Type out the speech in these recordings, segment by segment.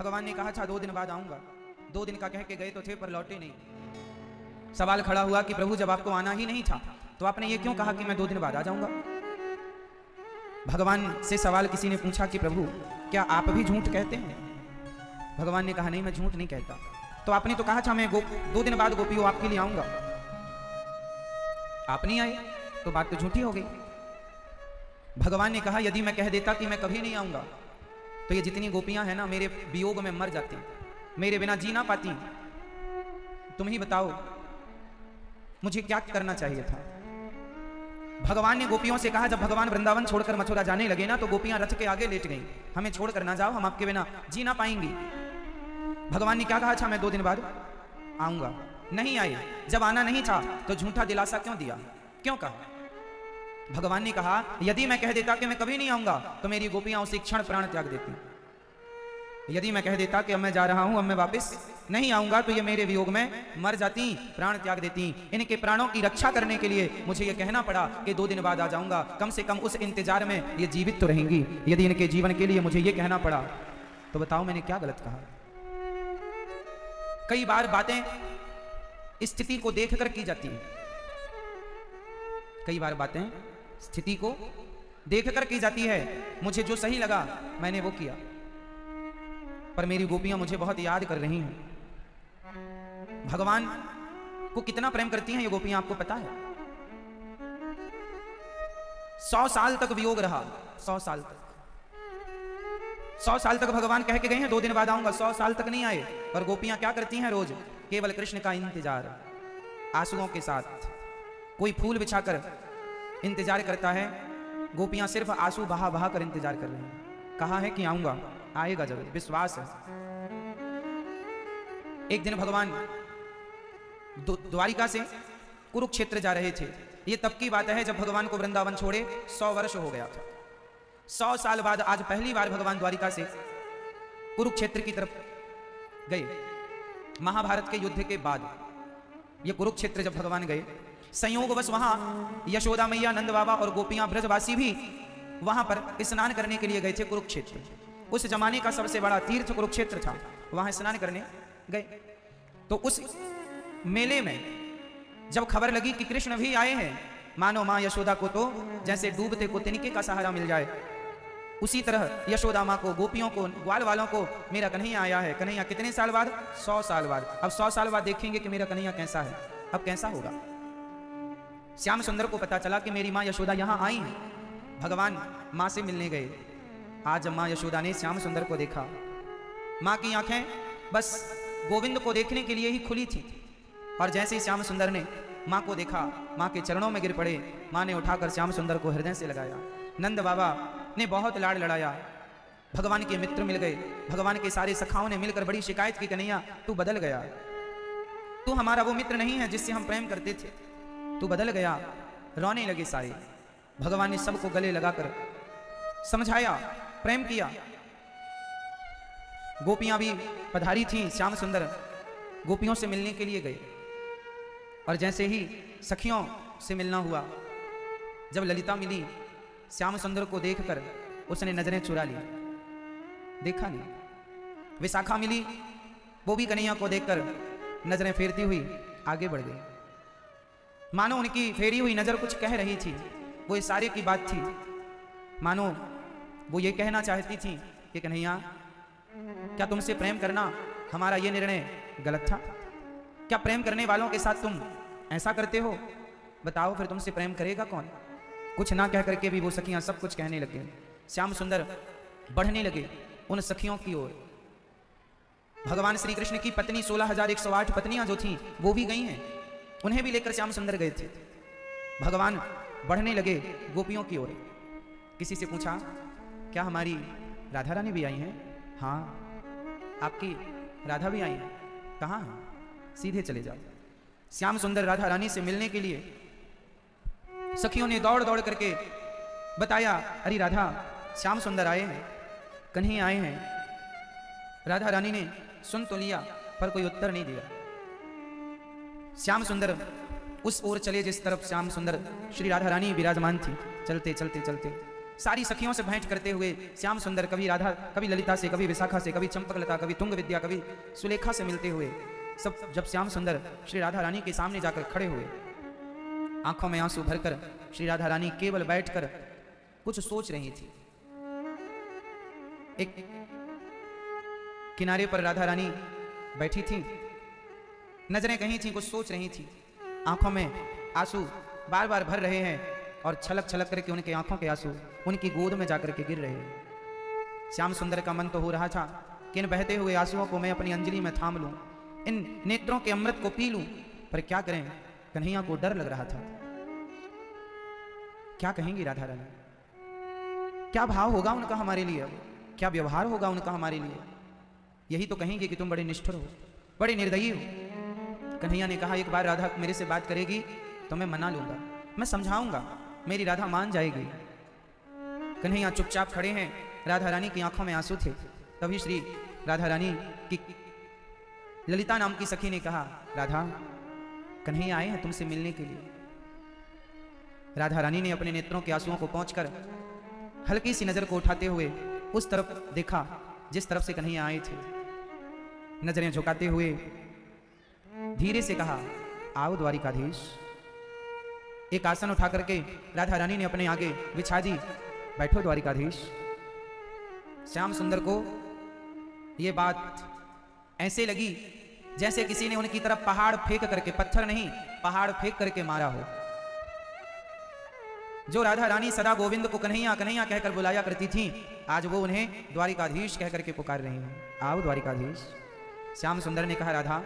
भगवान ने कहा अच्छा 2 दिन बाद आऊंगा। 2 दिन का कह के गए तो थे पर लौटे नहीं। सवाल खड़ा हुआ कि प्रभु जब आपको आना ही नहीं था तो आपने ये क्यों कहा कि मैं 2 दिन बाद आ जाऊंगा। भगवान से सवाल किसी ने पूछा कि प्रभु क्या आप भी झूठ कहते हैं। भगवान ने कहा नहीं मैं झूठ नहीं कहता। तो आपने तो कहा था मैं 2 दिन बाद गोपियों आपके लिए आऊंगा, आप नहीं आए तो बात तो झूठी हो गई। भगवान ने कहा यदि मैं कह देता कि मैं कभी नहीं आऊंगा तो ये जितनी गोपियां हैं ना मेरे वियोग में मर जाती, मेरे बिना जी ना पाती। तुम ही बताओ मुझे क्या करना चाहिए था। भगवान ने गोपियों से कहा जब भगवान वृंदावन छोड़कर मथुरा जाने लगे ना तो गोपियां रथ के आगे लेट गईं, हमें छोड़कर ना जाओ, हम आपके बिना जी ना पाएंगी। भगवान ने क्या कहा अच्छा मैं 2 दिन बाद आऊंगा, नहीं आए। जब आना नहीं था तो झूठा दिलासा क्यों दिया, क्यों कहा। भगवान ने कहा यदि मैं कह देता कि मैं कभी नहीं आऊंगा तो मेरी गोपियां उसी क्षण प्राण त्याग देती। यदि मैं कह देता कि अब मैं जा रहा हूं, अब मैं वापस नहीं आऊंगा तो ये मेरे वियोग में मर जाती, प्राण त्याग देती। इनके प्राणों की रक्षा करने के लिए मुझे ये कहना पड़ा कि 2 दिन बाद आ जाऊंगा। कम से कम उस इंतजार में ये जीवित तो रहेंगी। यदि इनके जीवन के लिए मुझे ये कहना पड़ा तो बताओ मैंने क्या गलत कहा। कई बार बातें स्थिति को देखकर की जाती है, कई बार बातें स्थिति को देखकर की जाती है। मुझे जो सही लगा मैंने वो किया, पर मेरी गोपियां मुझे बहुत याद कर रही हैं। भगवान को कितना प्रेम करती हैं ये गोपियां आपको पता है। 100 साल तक वियोग रहा, 100 साल तक, 100 साल तक भगवान कह के गए हैं 2 दिन बाद आऊंगा, 100 साल तक नहीं आए। पर गोपियां क्या करती हैं रोज केवल कृष्ण का इंतजार, आंसुओं के साथ। कोई फूल बिछाकर इंतजार करता है, गोपियां सिर्फ आंसू बहा बहा कर इंतजार कर रही हैं। कहा है कि आऊंगा, आएगा जरूर, विश्वास है। एक दिन भगवान द्वारिका से कुरुक्षेत्र जा रहे थे। ये तब की बात है जब भगवान को वृंदावन छोड़े 100 वर्ष हो गया था। 100 साल बाद आज पहली बार भगवान द्वारिका से कुरुक्षेत्र की तरफ गए। महाभारत के युद्ध के बाद ये कुरुक्षेत्र जब भगवान गए, संयोगवश वहां यशोदा मैया, नंद बाबा और गोपियां ब्रजवासी भी वहां पर स्नान करने के लिए गए थे कुरुक्षेत्र। उस जमाने का सबसे बड़ा तीर्थ कुरुक्षेत्र था, वहां स्नान करने गए। तो उस मेले में जब खबर लगी कि कृष्ण भी आए हैं, मानो मां यशोदा को तो जैसे डूबते को तिनके का सहारा मिल जाए, उसी तरह यशोदा मां को, गोपियों को, ग्वाल वालों को मेरा कन्हैया आया है। कन्हैया कितने साल बाद? 100 साल बाद। अब 100 साल बाद देखेंगे कि मेरा कन्हैया कैसा है। अब कैसा होगा। श्याम सुंदर को पता चला कि मेरी मां यशोदा यहां आई हैं। भगवान मां से मिलने गए। आज जब मां यशोदा ने श्याम सुंदर को देखा, मां की आंखें बस गोविंद को देखने के लिए ही खुली थी। और जैसे ही श्याम सुंदर ने मां को देखा, मां के चरणों में गिर पड़े। मां ने उठाकर श्याम सुंदर को हृदय से लगाया। नंद बाबा ने बहुत लाड़ लड़ाया। भगवान के मित्र मिल गए, भगवान के सारे सखाओं ने मिलकर बड़ी शिकायत की, कन्हैया तू बदल गया, तू हमारा वो मित्र नहीं है जिससे हम प्रेम करते थे, तू बदल गया। रोने लगे सारे। भगवान ने सबको गले लगाकर समझाया, प्रेम किया। गोपियां भी पधारी थी। श्याम सुंदर गोपियों से मिलने के लिए गए और जैसे ही सखियों से मिलना हुआ, जब ललिता मिली, श्याम सुंदर को देखकर उसने नजरें चुरा ली, देखा नहीं। विशाखा मिली, वो भी कन्हैया को देखकर नजरें फेरती हुई आगे बढ़ गई। मानो उनकी फेरी हुई नजर कुछ कह रही थी। वो इस सारे की बात थी, मानो वो ये कहना चाहती थी कि कन्हैया क्या तुमसे प्रेम करना हमारा ये निर्णय गलत था? क्या प्रेम करने वालों के साथ तुम ऐसा करते हो? बताओ फिर तुमसे प्रेम करेगा कौन? कुछ ना कह करके भी वो सखियां सब कुछ कहने लगे। श्याम सुंदर बढ़ने लगे उन सखियों की ओर। भगवान श्री कृष्ण की पत्नी 16,108 पत्नियां जो थीं वो भी गई हैं, उन्हें भी लेकर श्याम सुंदर गए थे। भगवान बढ़ने लगे गोपियों की ओर। किसी से पूछा क्या हमारी राधा रानी भी आई हैं? हाँ, आपकी राधा भी आई है। कहाँ है? सीधे चले जाओ। श्याम सुंदर राधा रानी से मिलने के लिए सखियों ने दौड़ दौड़ करके बताया, अरे राधा, श्याम सुंदर आए हैं, कन्हैया आए हैं। राधा रानी ने सुन तो लिया पर कोई उत्तर नहीं दिया। श्याम सुंदर उस ओर चले जिस तरफ श्याम सुंदर श्री राधा रानी विराजमान थी। चलते चलते चलते सारी सखियों से भेंट करते हुए श्याम सुंदर कभी राधा, कभी ललिता से, कभी विशाखा से, कभी चंपकलता, कभी तुंग विद्या, कभी सुलेखा से मिलते हुए सब जब श्याम सुंदर श्री राधा रानी के सामने जाकर खड़े हुए, आंखों में आंसू भरकर श्री राधा रानी केवल बैठकर कुछ सोच रही थी। एक किनारे पर राधा रानी बैठी थी, नजरें कहीं थी, कुछ सोच रही थी, आंखों में आंसू बार बार भर रहे हैं और छलक छलक करके उनके आंखों के आंसू उनकी गोद में जाकर के गिर रहे हैं। श्याम सुंदर का मन तो हो रहा था कि इन बहते हुए आंसुओं को मैं अपनी अंजलि में थाम लूं, इन नेत्रों के अमृत को पी लूं, पर क्या करें, कन्हैया को डर लग रहा था। क्या कहेंगी राधा रानी, क्या भाव होगा उनका हमारे लिए, क्या व्यवहार होगा उनका हमारे लिए। यही तो कहेंगे कि तुम बड़े निष्ठुर हो, बड़े निर्दयी हो। कन्हैया ने कहा, एक बार राधा मेरे से बात करेगी तो मैं मना लूंगा, मैं समझाऊंगा, मेरी राधा मान जाएगी। कन्हैया चुपचाप खड़े हैं, राधा रानी की आंखों में आंसू थे। तभी श्री राधा रानी की ललिता नाम की सखी ने कहा, राधा, कन्हैया आए हैं तुमसे मिलने के लिए। राधा रानी ने अपने नेत्रों के आंसुओं को पोंछकर हल्की सी नजर को उठाते हुए उस तरफ देखा जिस तरफ से कन्हैया आए थे। नजरें झुकाते हुए धीरे से कहा, आओ द्वारिकाधीश। एक आसन उठा करके राधा रानी ने अपने आगे बिछा दी, बैठो द्वारिकाधीश। श्याम सुंदर को यह बात ऐसे लगी जैसे किसी ने उनकी तरफ पहाड़ फेंक करके, पत्थर नहीं पहाड़ फेंक करके मारा हो। जो राधा रानी सदा गोविंद को कन्हैया कन्हैया कहकर बुलाया करती थी, आज वो उन्हें द्वारिकाधीश कहकर के पुकार रही हैं, आओ द्वारिकाधीश। श्याम सुंदर ने कहा, राधा,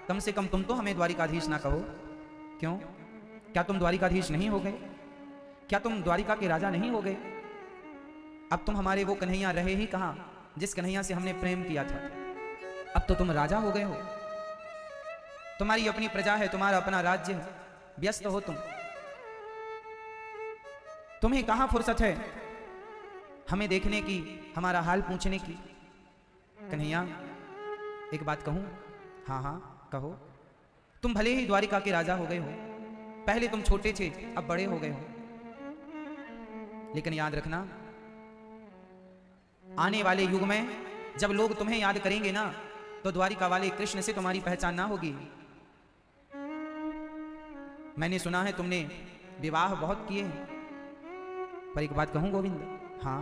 कम से कम तुम तो हमें द्वारिकाधीश ना कहो। क्यों, क्या तुम द्वारिकाधीश नहीं हो गए? क्या तुम द्वारिका के राजा नहीं हो गए? अब तुम हमारे वो कन्हैया रहे ही कहां जिस कन्हैया से हमने प्रेम किया था। अब तो तुम राजा हो गए हो, तुम्हारी अपनी प्रजा है, तुम्हारा अपना राज्य है, व्यस्त हो तुम। तुम्हें कहां फुर्सत है हमें देखने की, हमारा हाल पूछने की। कन्हैया, एक बात कहूं? हाँ हाँ कहो। तुम भले ही द्वारिका के राजा हो गए हो, पहले तुम छोटे थे, अब बड़े हो गए हो, लेकिन याद रखना, आने वाले युग में जब लोग तुम्हें याद करेंगे ना, तो द्वारिका वाले कृष्ण से तुम्हारी पहचान ना होगी। मैंने सुना है तुमने विवाह बहुत किए हैं, पर एक बात कहूं गोविंद, हाँ,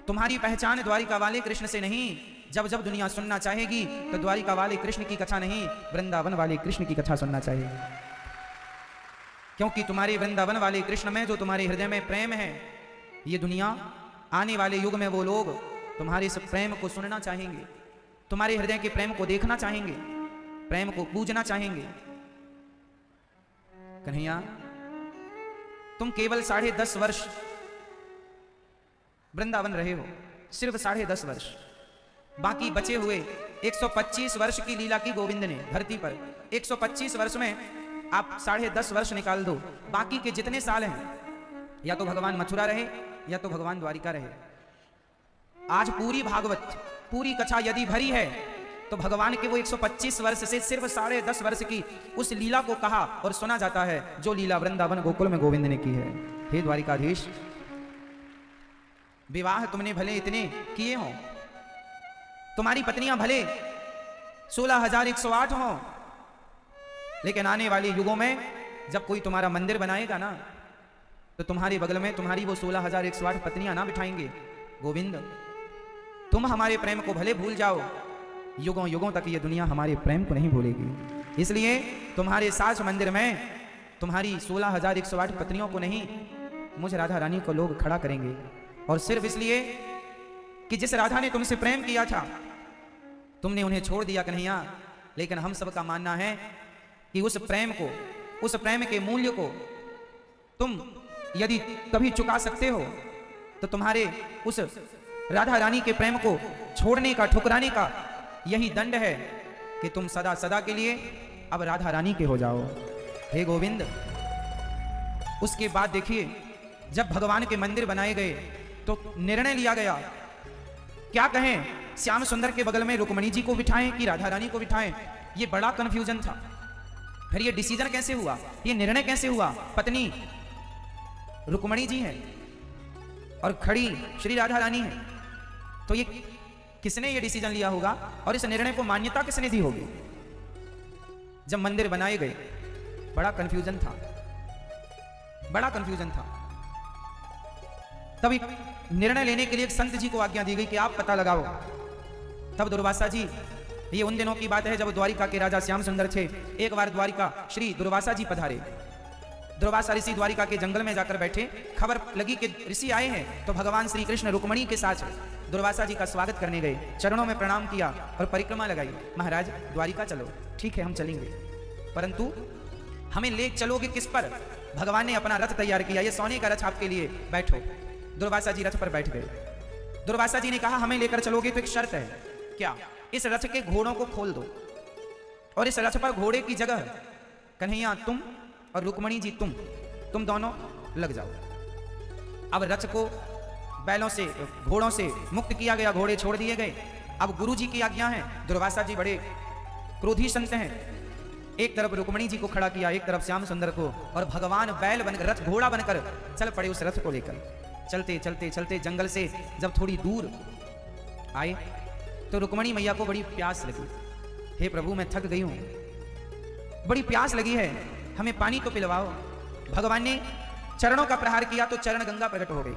तुम्हारी पहचान द्वारिका वाले कृष्ण से नहीं। जब जब दुनिया सुनना चाहेगी तो द्वारिका वाले कृष्ण की कथा नहीं, वृंदावन वाले कृष्ण की कथा सुनना चाहिए। क्योंकि तुम्हारे वृंदावन वाले कृष्ण में जो तुम्हारे हृदय में प्रेम है, ये दुनिया आने वाले युग में वो लोग तुम्हारे इस प्रेम को सुनना चाहेंगे, तुम्हारे हृदय के प्रेम को देखना चाहेंगे, प्रेम को पूजना चाहेंगे। कन्हैया, तुम केवल 10.5 वर्ष वृंदावन रहे हो, सिर्फ 10.5 वर्ष। बाकी बचे हुए 125 वर्ष की लीला की गोविंद ने धरती पर। 125 वर्ष में आप 10.5 वर्ष निकाल दो, बाकी के जितने साल हैं या तो भगवान मथुरा रहे या तो भगवान द्वारिका रहे। आज पूरी भागवत, पूरी कथा यदि भरी है तो भगवान के वो 125 वर्ष से सिर्फ 10.5 वर्ष की उस लीला को कहा और सुना जाता है, जो लीला वृंदावन गोकुल में गोविंद ने की है। हे द्वारिकाधीश, विवाह तुमने भले इतने किए हों, तुम्हारी पत्नियां भले 16,108 हों, लेकिन आने वाले युगों में जब कोई तुम्हारा मंदिर बनाएगा ना, तो तुम्हारे बगल में तुम्हारी वो 16,108 पत्नियां ना बिठाएंगे। गोविंद, तुम हमारे प्रेम को भले भूल जाओ, युगों युगों तक ये दुनिया हमारे प्रेम को नहीं भूलेगी। इसलिए तुम्हारे सास मंदिर में तुम्हारी 16,108 पत्नियों को नहीं, मुझ राधा रानी को लोग खड़ा करेंगे। और सिर्फ इसलिए कि जिस राधा ने तुमसे प्रेम किया था, तुमने उन्हें छोड़ दिया कन्हैया। लेकिन हम सबका मानना है कि उस प्रेम को, उस प्रेम के मूल्य को तुम यदि कभी चुका सकते हो, तो तुम्हारे उस राधा रानी के प्रेम को छोड़ने का, ठुकराने का यही दंड है कि तुम सदा सदा के लिए अब राधा रानी के हो जाओ। हे गोविंद, उसके बाद देखिए, जब भगवान के मंदिर बनाए गए तो निर्णय लिया गया, क्या कहें, श्याम सुंदर के बगल में रुक्मणी जी को बिठाएं कि राधा रानी को बिठाएं। ये बड़ा कंफ्यूजन था। फिर ये डिसीजन कैसे हुआ, ये निर्णय कैसे हुआ? पत्नी रुक्मणी जी हैं, और खड़ी श्री राधा रानी है, तो ये किसने ये डिसीजन लिया होगा और इस निर्णय को मान्यता किसने दी होगी? जब मंदिर बनाए गए बड़ा कंफ्यूजन था, बड़ा कंफ्यूजन था। तभी निर्णय लेने के लिए एक संत जी को आज्ञा दी गई कि आप पता लगाओ। तब दुर्वासा जी, ये उन दिनों की बात है जब द्वारिका के राजा श्याम सुंदर थे। एक बार द्वारिका श्री दुर्वासा जी पधारे। दुर्वासा ऋषि द्वारिका के जंगल में जाकर बैठे। खबर लगी कि ऋषि आए हैं, तो भगवान श्री कृष्ण रुक्मणी के साथ दुर्वासा जी का स्वागत करने गए, चरणों में प्रणाम किया और परिक्रमा लगाई। महाराज द्वारिका चलो। ठीक है हम चलेंगे, परंतु हमें ले चलोगे किस पर? भगवान ने अपना रथ तैयार किया, ये सोने का रथ आपके लिए, बैठो। दुर्वासा जी रथ पर बैठ गए। दुर्वासा जी ने कहा हमें लेकर चलोगे तो एक शर्त है। क्या? इस रथ के घोड़ों को खोल दो और इस रथ पर घोड़े की जगह कन्हैया तुम और रुक्मणी जी तुम दोनों लग जाओ। अब रथ को बैलों से, घोड़ों से मुक्त किया गया, घोड़े छोड़ दिए गए। अब गुरु जी की आज्ञा है। दुर्वासा जी बड़े क्रोधी संत हैं। एक तरफ रुक्मणी जी को खड़ा किया, एक तरफ श्याम सुंदर को, और भगवान बैल बनकर, रथ घोड़ा बनकर चल पड़े उस रथ को लेकर। चलते चलते चलते जंगल से जब थोड़ी दूर आए तो रुक्मणी मैया को बड़ी प्यास लगी। हे प्रभु मैं थक गई हूं, बड़ी प्यास लगी है, हमें पानी तो पिलवाओ। भगवान ने चरणों का प्रहार किया तो चरण गंगा प्रकट हो गई।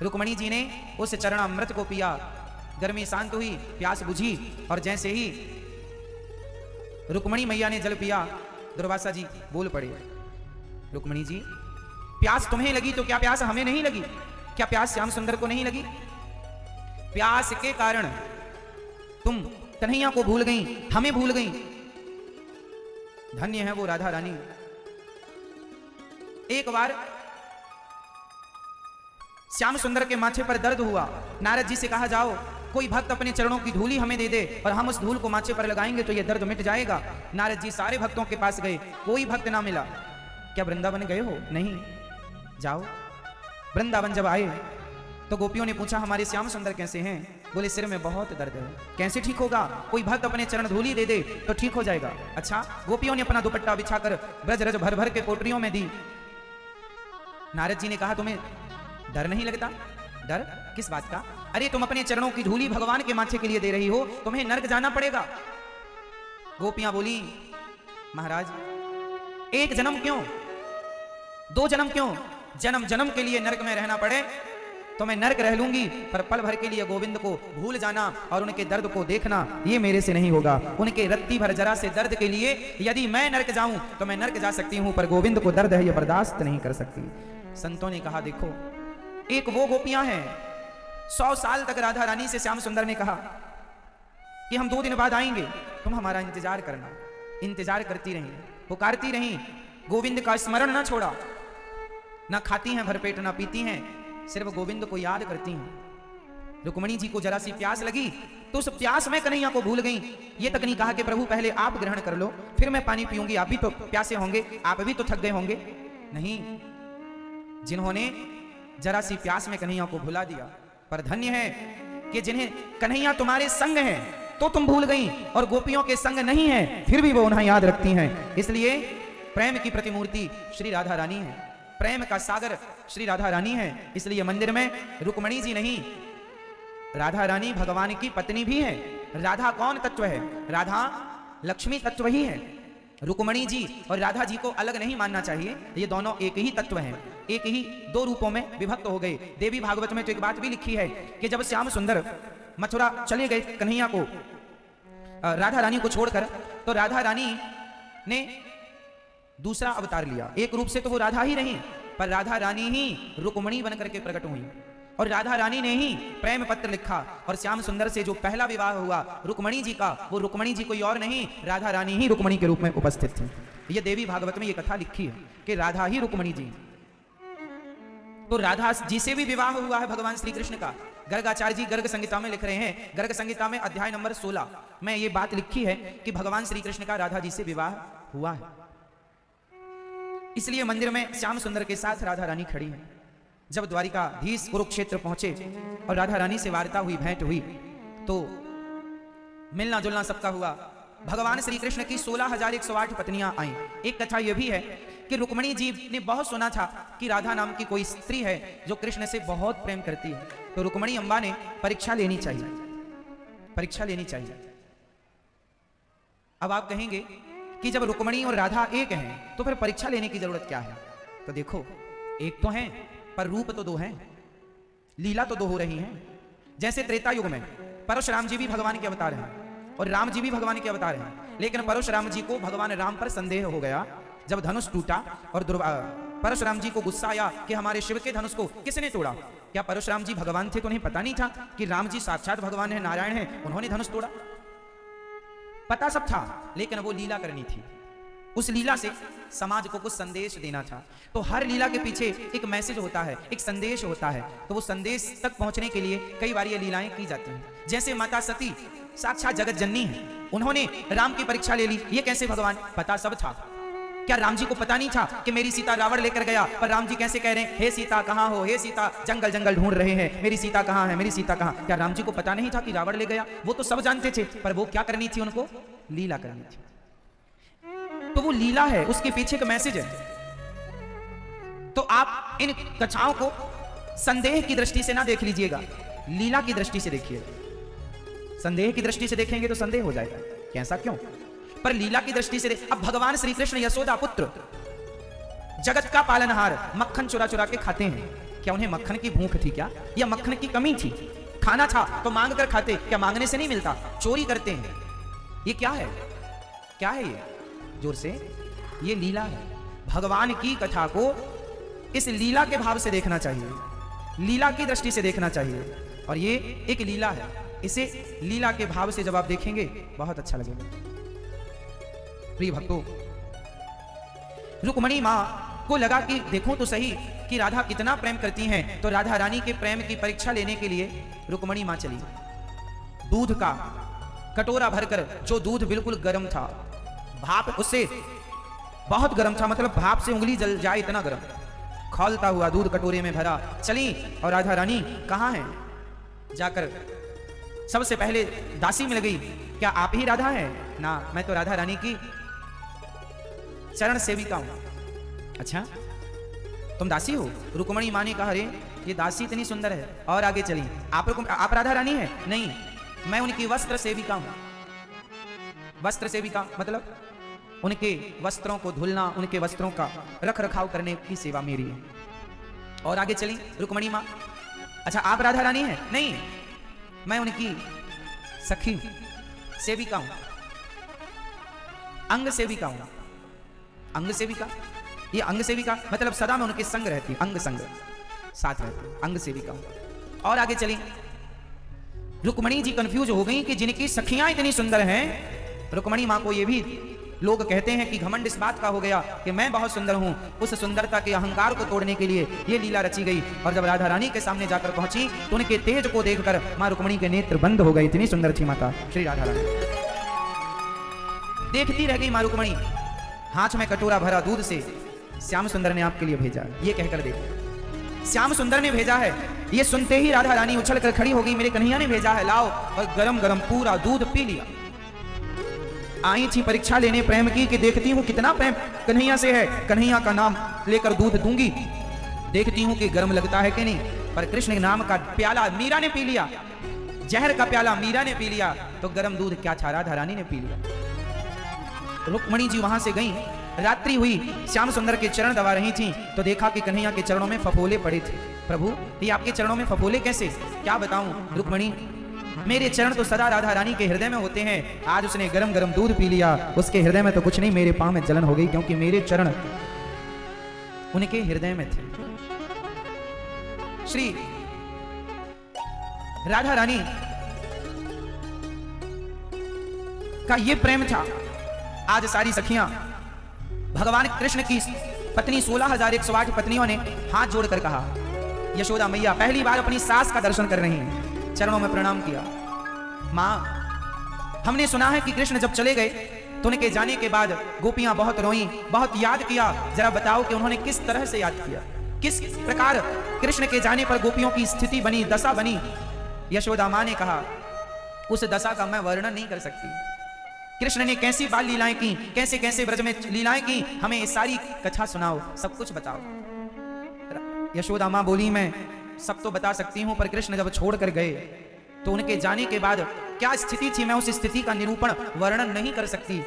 रुक्मणी जी ने उस चरण अमृत को पिया, गर्मी शांत हुई, प्यास बुझी, और जैसे ही रुक्मणी मैया ने जल पिया, दुर्वासा जी बोल पड़े, रुक्मणी जी प्यास तुम्हें लगी तो क्या प्यास हमें नहीं लगी? क्या प्यास श्याम सुंदर को नहीं लगी? प्यास के कारण तुम कन्हैया को भूल गई, हमें भूल गई। धन्य है वो राधा रानी। एक बार श्याम सुंदर के माथे पर दर्द हुआ। नारद जी से कहा जाओ कोई भक्त अपने चरणों की धूली हमें दे दे और हम उस धूल को माथे पर लगाएंगे तो यह दर्द मिट जाएगा। नारद जी सारे भक्तों के पास गए, कोई भक्त ना मिला। क्या वृंदावन गए हो? नहीं। जाओ। वृंदावन जब आए तो गोपियों ने पूछा हमारे श्याम सुंदर कैसे हैं? बोले सिर में बहुत दर्द है। कैसे ठीक होगा? कोई भक्त अपने चरण धूली दे दे तो ठीक हो जाएगा। अच्छा। गोपियों ने अपना दुपट्टा बिछाकर ब्रज रज भर भर के कोटरियों में दी। नारद जी ने कहा तुम्हें डर नहीं लगता? डर किस बात का? अरे तुम अपने चरणों की धूली भगवान के माथे के लिए दे रही हो, तुम्हें नरक जाना पड़ेगा। गोपियां बोली महाराज एक जन्म क्यों, दो जन्म क्यों? जन्म जन्म के लिए नरक में रहना पड़े तो मैं नरक रह लूंगी, पर पल भर के लिए गोविंद को भूल जाना और उनके दर्द को देखना ये मेरे से नहीं होगा। उनके रत्ती भर जरा से दर्द के लिए यदि मैं नरक जाऊं तो मैं नरक जा सकती हूं, पर गोविंद को दर्द है ये बर्दाश्त नहीं कर सकती। संतों ने कहा देखो एक वो गोपियां हैं, 100 साल तक राधा रानी से श्याम सुंदर ने कहा कि हम 2 दिन बाद आएंगे, तुम हमारा इंतजार करना। इंतजार करती रही, पुकारती रही, गोविंद का स्मरण ना छोड़ा। ना खाती हैं भरपेट, ना पीती हैं, सिर्फ गोविंद को याद करती हैं। रुक्मणी जी को जरा सी प्यास लगी तो उस प्यास में कन्हैया को भूल गई। ये तक नहीं कहा कि प्रभु पहले आप ग्रहण कर लो फिर मैं पानी पीऊंगी, आप भी तो प्यासे होंगे, आप भी तो थक गए होंगे। नहीं, जिन्होंने जरा सी प्यास में कन्हैया को भुला दिया। पर धन्य है कि जिन्हें कन्हैया तुम्हारे संग है तो तुम भूल गई, और गोपियों के संग नहीं है फिर भी वो उन्हें याद रखती हैं। इसलिए प्रेम की प्रतिमूर्ति श्री राधा रानी है, प्रेम का सागर श्री राधा रानी है। इसलिए मंदिर में रुक्मणी जी नहीं, राधा रानी भगवान की पत्नी भी है। राधा कौन तत्व है? राधा लक्ष्मी तत्व ही है। रुक्मणी जी और राधा जी को अलग नहीं मानना चाहिए, ये दोनों एक ही तत्व हैं, एक ही 2 रूपों में विभक्त हो गए। देवी भागवत में तो एक बात भी लिखी है कि जब श्याम सुंदर मथुरा चले गए कन्हैया को, राधा रानी को छोड़कर, तो राधा रानी ने दूसरा अवतार लिया। एक रूप से तो वो राधा ही रही, पर राधा रानी ही रुक्मणी बनकर के प्रकट हुई, और राधा रानी ने ही प्रेम पत्र लिखा। और श्याम सुंदर से जो पहला विवाह हुआ रुक्मणी जी का, वो रुक्मणी जी कोई और नहीं, राधा रानी ही रुक्मणी के रूप में उपस्थित थी। ये देवी भागवत में ये कथा लिखी है कि राधा ही रुक्मणी जी। तो राधा जी से भी विवाह हुआ है भगवान श्री कृष्ण का। गर्गाचार्य जी गर्ग संहिता में लिख रहे हैं, गर्ग संहिता में अध्याय नंबर 16 में ये बात लिखी है कि भगवान श्री कृष्ण का राधा जी से विवाह हुआ है। इसलिए मंदिर में श्याम सुंदर के साथ राधा रानी खड़ी है। जब द्वारिकाधीश कुरुक्षेत्र पहुंचे और राधा रानी से वार्ता हुई, भेंट हुई, तो मिलना जुलना सबका हुआ। भगवान श्री कृष्ण की 16,108 पत्नियां आईं। एक कथा यह भी है कि रुक्मिणी जी ने बहुत सुना था कि राधा नाम की कोई स्त्री है जो कृष्ण से बहुत प्रेम करती है, तो रुक्मिणी अम्बा ने परीक्षा लेनी चाहिए, परीक्षा लेनी चाहिए। अब आप कहेंगे कि जब रुक्मिणी और राधा एक हैं तो फिर परीक्षा लेने की जरूरत क्या है? तो देखो, एक तो हैं पर रूप तो दो हैं, लीला तो दो हो रही हैं। जैसे त्रेता युग में परशुराम जी भी भगवान के अवतार हैं और राम जी भी भगवान के अवतार हैं, लेकिन परशुराम जी को भगवान राम पर संदेह हो गया जब धनुष टूटा और परशुराम जी को गुस्सा आया कि हमारे शिव के धनुष को किसने तोड़ा। क्या परशुराम जी भगवान थे तो उन्हें पता नहीं था कि राम जी साक्षात भगवान है, नारायण है, उन्होंने धनुष तोड़ा? पता सब था, लेकिन वो लीला करनी थी। उस लीला से समाज को कुछ संदेश देना था। तो हर लीला के पीछे एक मैसेज होता है, एक संदेश होता है। तो वो संदेश तक पहुंचने के लिए कई बार ये लीलाएं की जाती हैं। जैसे माता सती साक्षात जगत जननी है, उन्होंने राम की परीक्षा ले ली। ये कैसे भगवान? पता सब था। क्या राम जी को पता नहीं था कि मेरी सीता रावण लेकर गया? पर राम जी कैसे कह रहे हैं, हे सीता कहाँ हो, हे सीता, जंगल जंगल ढूंढ रहे हैं, मेरी सीता कहाँ है, मेरी सीता कहाँ? क्या राम जी को पता नहीं था कि रावण ले गया? वो तो सब जानते थे, पर वो क्या करनी थी? उनको लीला करनी थी। तो वो लीला है, उसके पीछे का मैसेज है। तो आप इन कथाओं को संदेह की दृष्टि से ना देख लीजिएगा, लीला की दृष्टि से देखिएगा। संदेह की दृष्टि से देखेंगे तो संदेह हो जाएगा कि ऐसा क्यों, पर लीला की दृष्टि से अब भगवान श्री कृष्ण यशोदा पुत्र, जगत का पालनहार, मक्खन चुरा चुरा के खाते हैं। क्या उन्हें मक्खन की भूख थी क्या, या मक्खन की कमी थी? खाना था तो मांग कर खाते, क्या मांगने से नहीं मिलता? चोरी करते हैं। ये क्या है, क्या है ये? जोर से, ये लीला है। भगवान की कथा को इस लीला के भाव से देखना चाहिए, लीला की दृष्टि से देखना चाहिए। और ये एक लीला है, इसे लीला के भाव से जब आप देखेंगे बहुत अच्छा लगेगा। प्रिय भक्तों, रुक्मिणी मां को लगा कि देखो तो सही कि राधा कितना प्रेम करती हैं, तो राधा रानी के प्रेम की परीक्षा लेने के लिए रुक्मिणी मां चली। दूध का कटोरा भरकर, जो दूध बिल्कुल गर्म था, भाप उससे बहुत गर्म था, मतलब भाप से उंगली जल जाए इतना गर्म, खौलता हुआ दूध कटोरे में भरा चली। और राधा रानी कहाँ हैं? जाकर सबसे पहले दासी मिल गई। क्या आप ही राधा हैं? ना, मैं तो राधा रानी की चरण सेविका हूं। अच्छा, तुम दासी हो? रुक्मिणी मां ने कहा, अरे ये दासी इतनी सुंदर है। और आगे चली, आप राधा रानी हैं? नहीं, मैं उनकी वस्त्र सेविका हूं। वस्त्र सेविका मतलब उनके वस्त्रों को धुलना, उनके वस्त्रों का रख रखाव करने की सेवा मेरी है। और आगे चली रुक्मिणी मां, अच्छा आप राधा रानी हैं? नहीं, मैं उनकी सखी सेविका हूं, अंग सेविका हूं। अंग सेविका, ये अंग सेविका मतलब सदा में उनके संग रहती, अंग संग साथ रहती, अंग सेविका हूं। और आगे चली, रुक्मिणी जी कंफ्यूज हो गई कि जिनकी सखियां इतनी सुंदर हैं। रुक्मिणी मां को ये भी लोग कहते हैं कि घमंड इस बात का हो गया कि मैं बहुत सुंदर हूं। उस सुंदरता के अहंकार को तोड़ने के लिए ये लीला रची गई। और जब राधा रानी के सामने जाकर पहुंची तो उनके तेज को देखकर मां रुक्मिणी के नेत्र बंद हो गए। इतनी सुंदर थी माता श्री राधा रानी। देखती रह गई मां रुक्मिणी। हाथ में कटोरा भरा दूध से श्याम सुंदर ने आपके लिए भेजा, ये कहकर देखो, श्याम सुंदर ने भेजा है। ये सुनते ही राधा रानी उछल कर खड़ी हो गई, मेरे कन्हैया ने भेजा है, लाओ। और गरम गरम पूरा दूध पी लिया। आई थी परीक्षा लेने प्रेम की कि देखती हूँ कितना प्रेम कन्हैया से है, कन्हैया का नाम लेकर दूध दूंगी, देखती हूँ कि गर्म लगता है कि नहीं। पर कृष्ण नाम का प्याला मीरा ने पी लिया, जहर का प्याला मीरा ने पी लिया, तो गर्म दूध क्या था, राधा रानी ने पी लिया। रुक्मिणी जी वहां से गई, रात्रि हुई, श्याम सुंदर के चरण दबा रही थी, तो देखा कि कन्हैया के चरणों में फफोले पड़े थे। प्रभु, ये आपके चरणों में फफोले कैसे? क्या बताऊं रुक्मिणी, मेरे चरण तो सदा राधा रानी के हृदय में होते हैं। आज उसने गरम गरम दूध पी लिया, उसके हृदय में तो कुछ नहीं, मेरे पांव में जलन हो गई, क्योंकि मेरे चरण उनके हृदय में थे। श्री राधा रानी का ये प्रेम था। आज सारी सखियां भगवान कृष्ण की पत्नी 16,108 पत्नियों ने हाथ जोड़कर कहा, यशोदा मैया पहली बार अपनी सास का दर्शन कर रही हैं, चरणों में प्रणाम किया। मां, हमने सुना है कि कृष्ण जब चले गए तो उनके जाने के बाद गोपियां बहुत रोईं, बहुत याद किया। जरा बताओ कि उन्होंने किस तरह से याद किया, किस प्रकार कृष्ण के जाने पर गोपियों की स्थिति बनी, दशा बनी। यशोदा मां ने कहा, उस दशा का मैं वर्णन नहीं कर सकती। कृष्ण ने कैसी बाल लीलाएं की, कैसे कैसे ब्रज में लीलाएं की, हमें ये सारी कथा सुनाओ, सब कुछ बताओ। यशोदा मां बोली मैं सब तो बता सकती हूं, पर कृष्ण जब छोड़ कर गए तो उनके जाने के बाद क्या स्थिति थी, मैं उस स्थिति का निरूपण वर्णन नहीं कर सकती।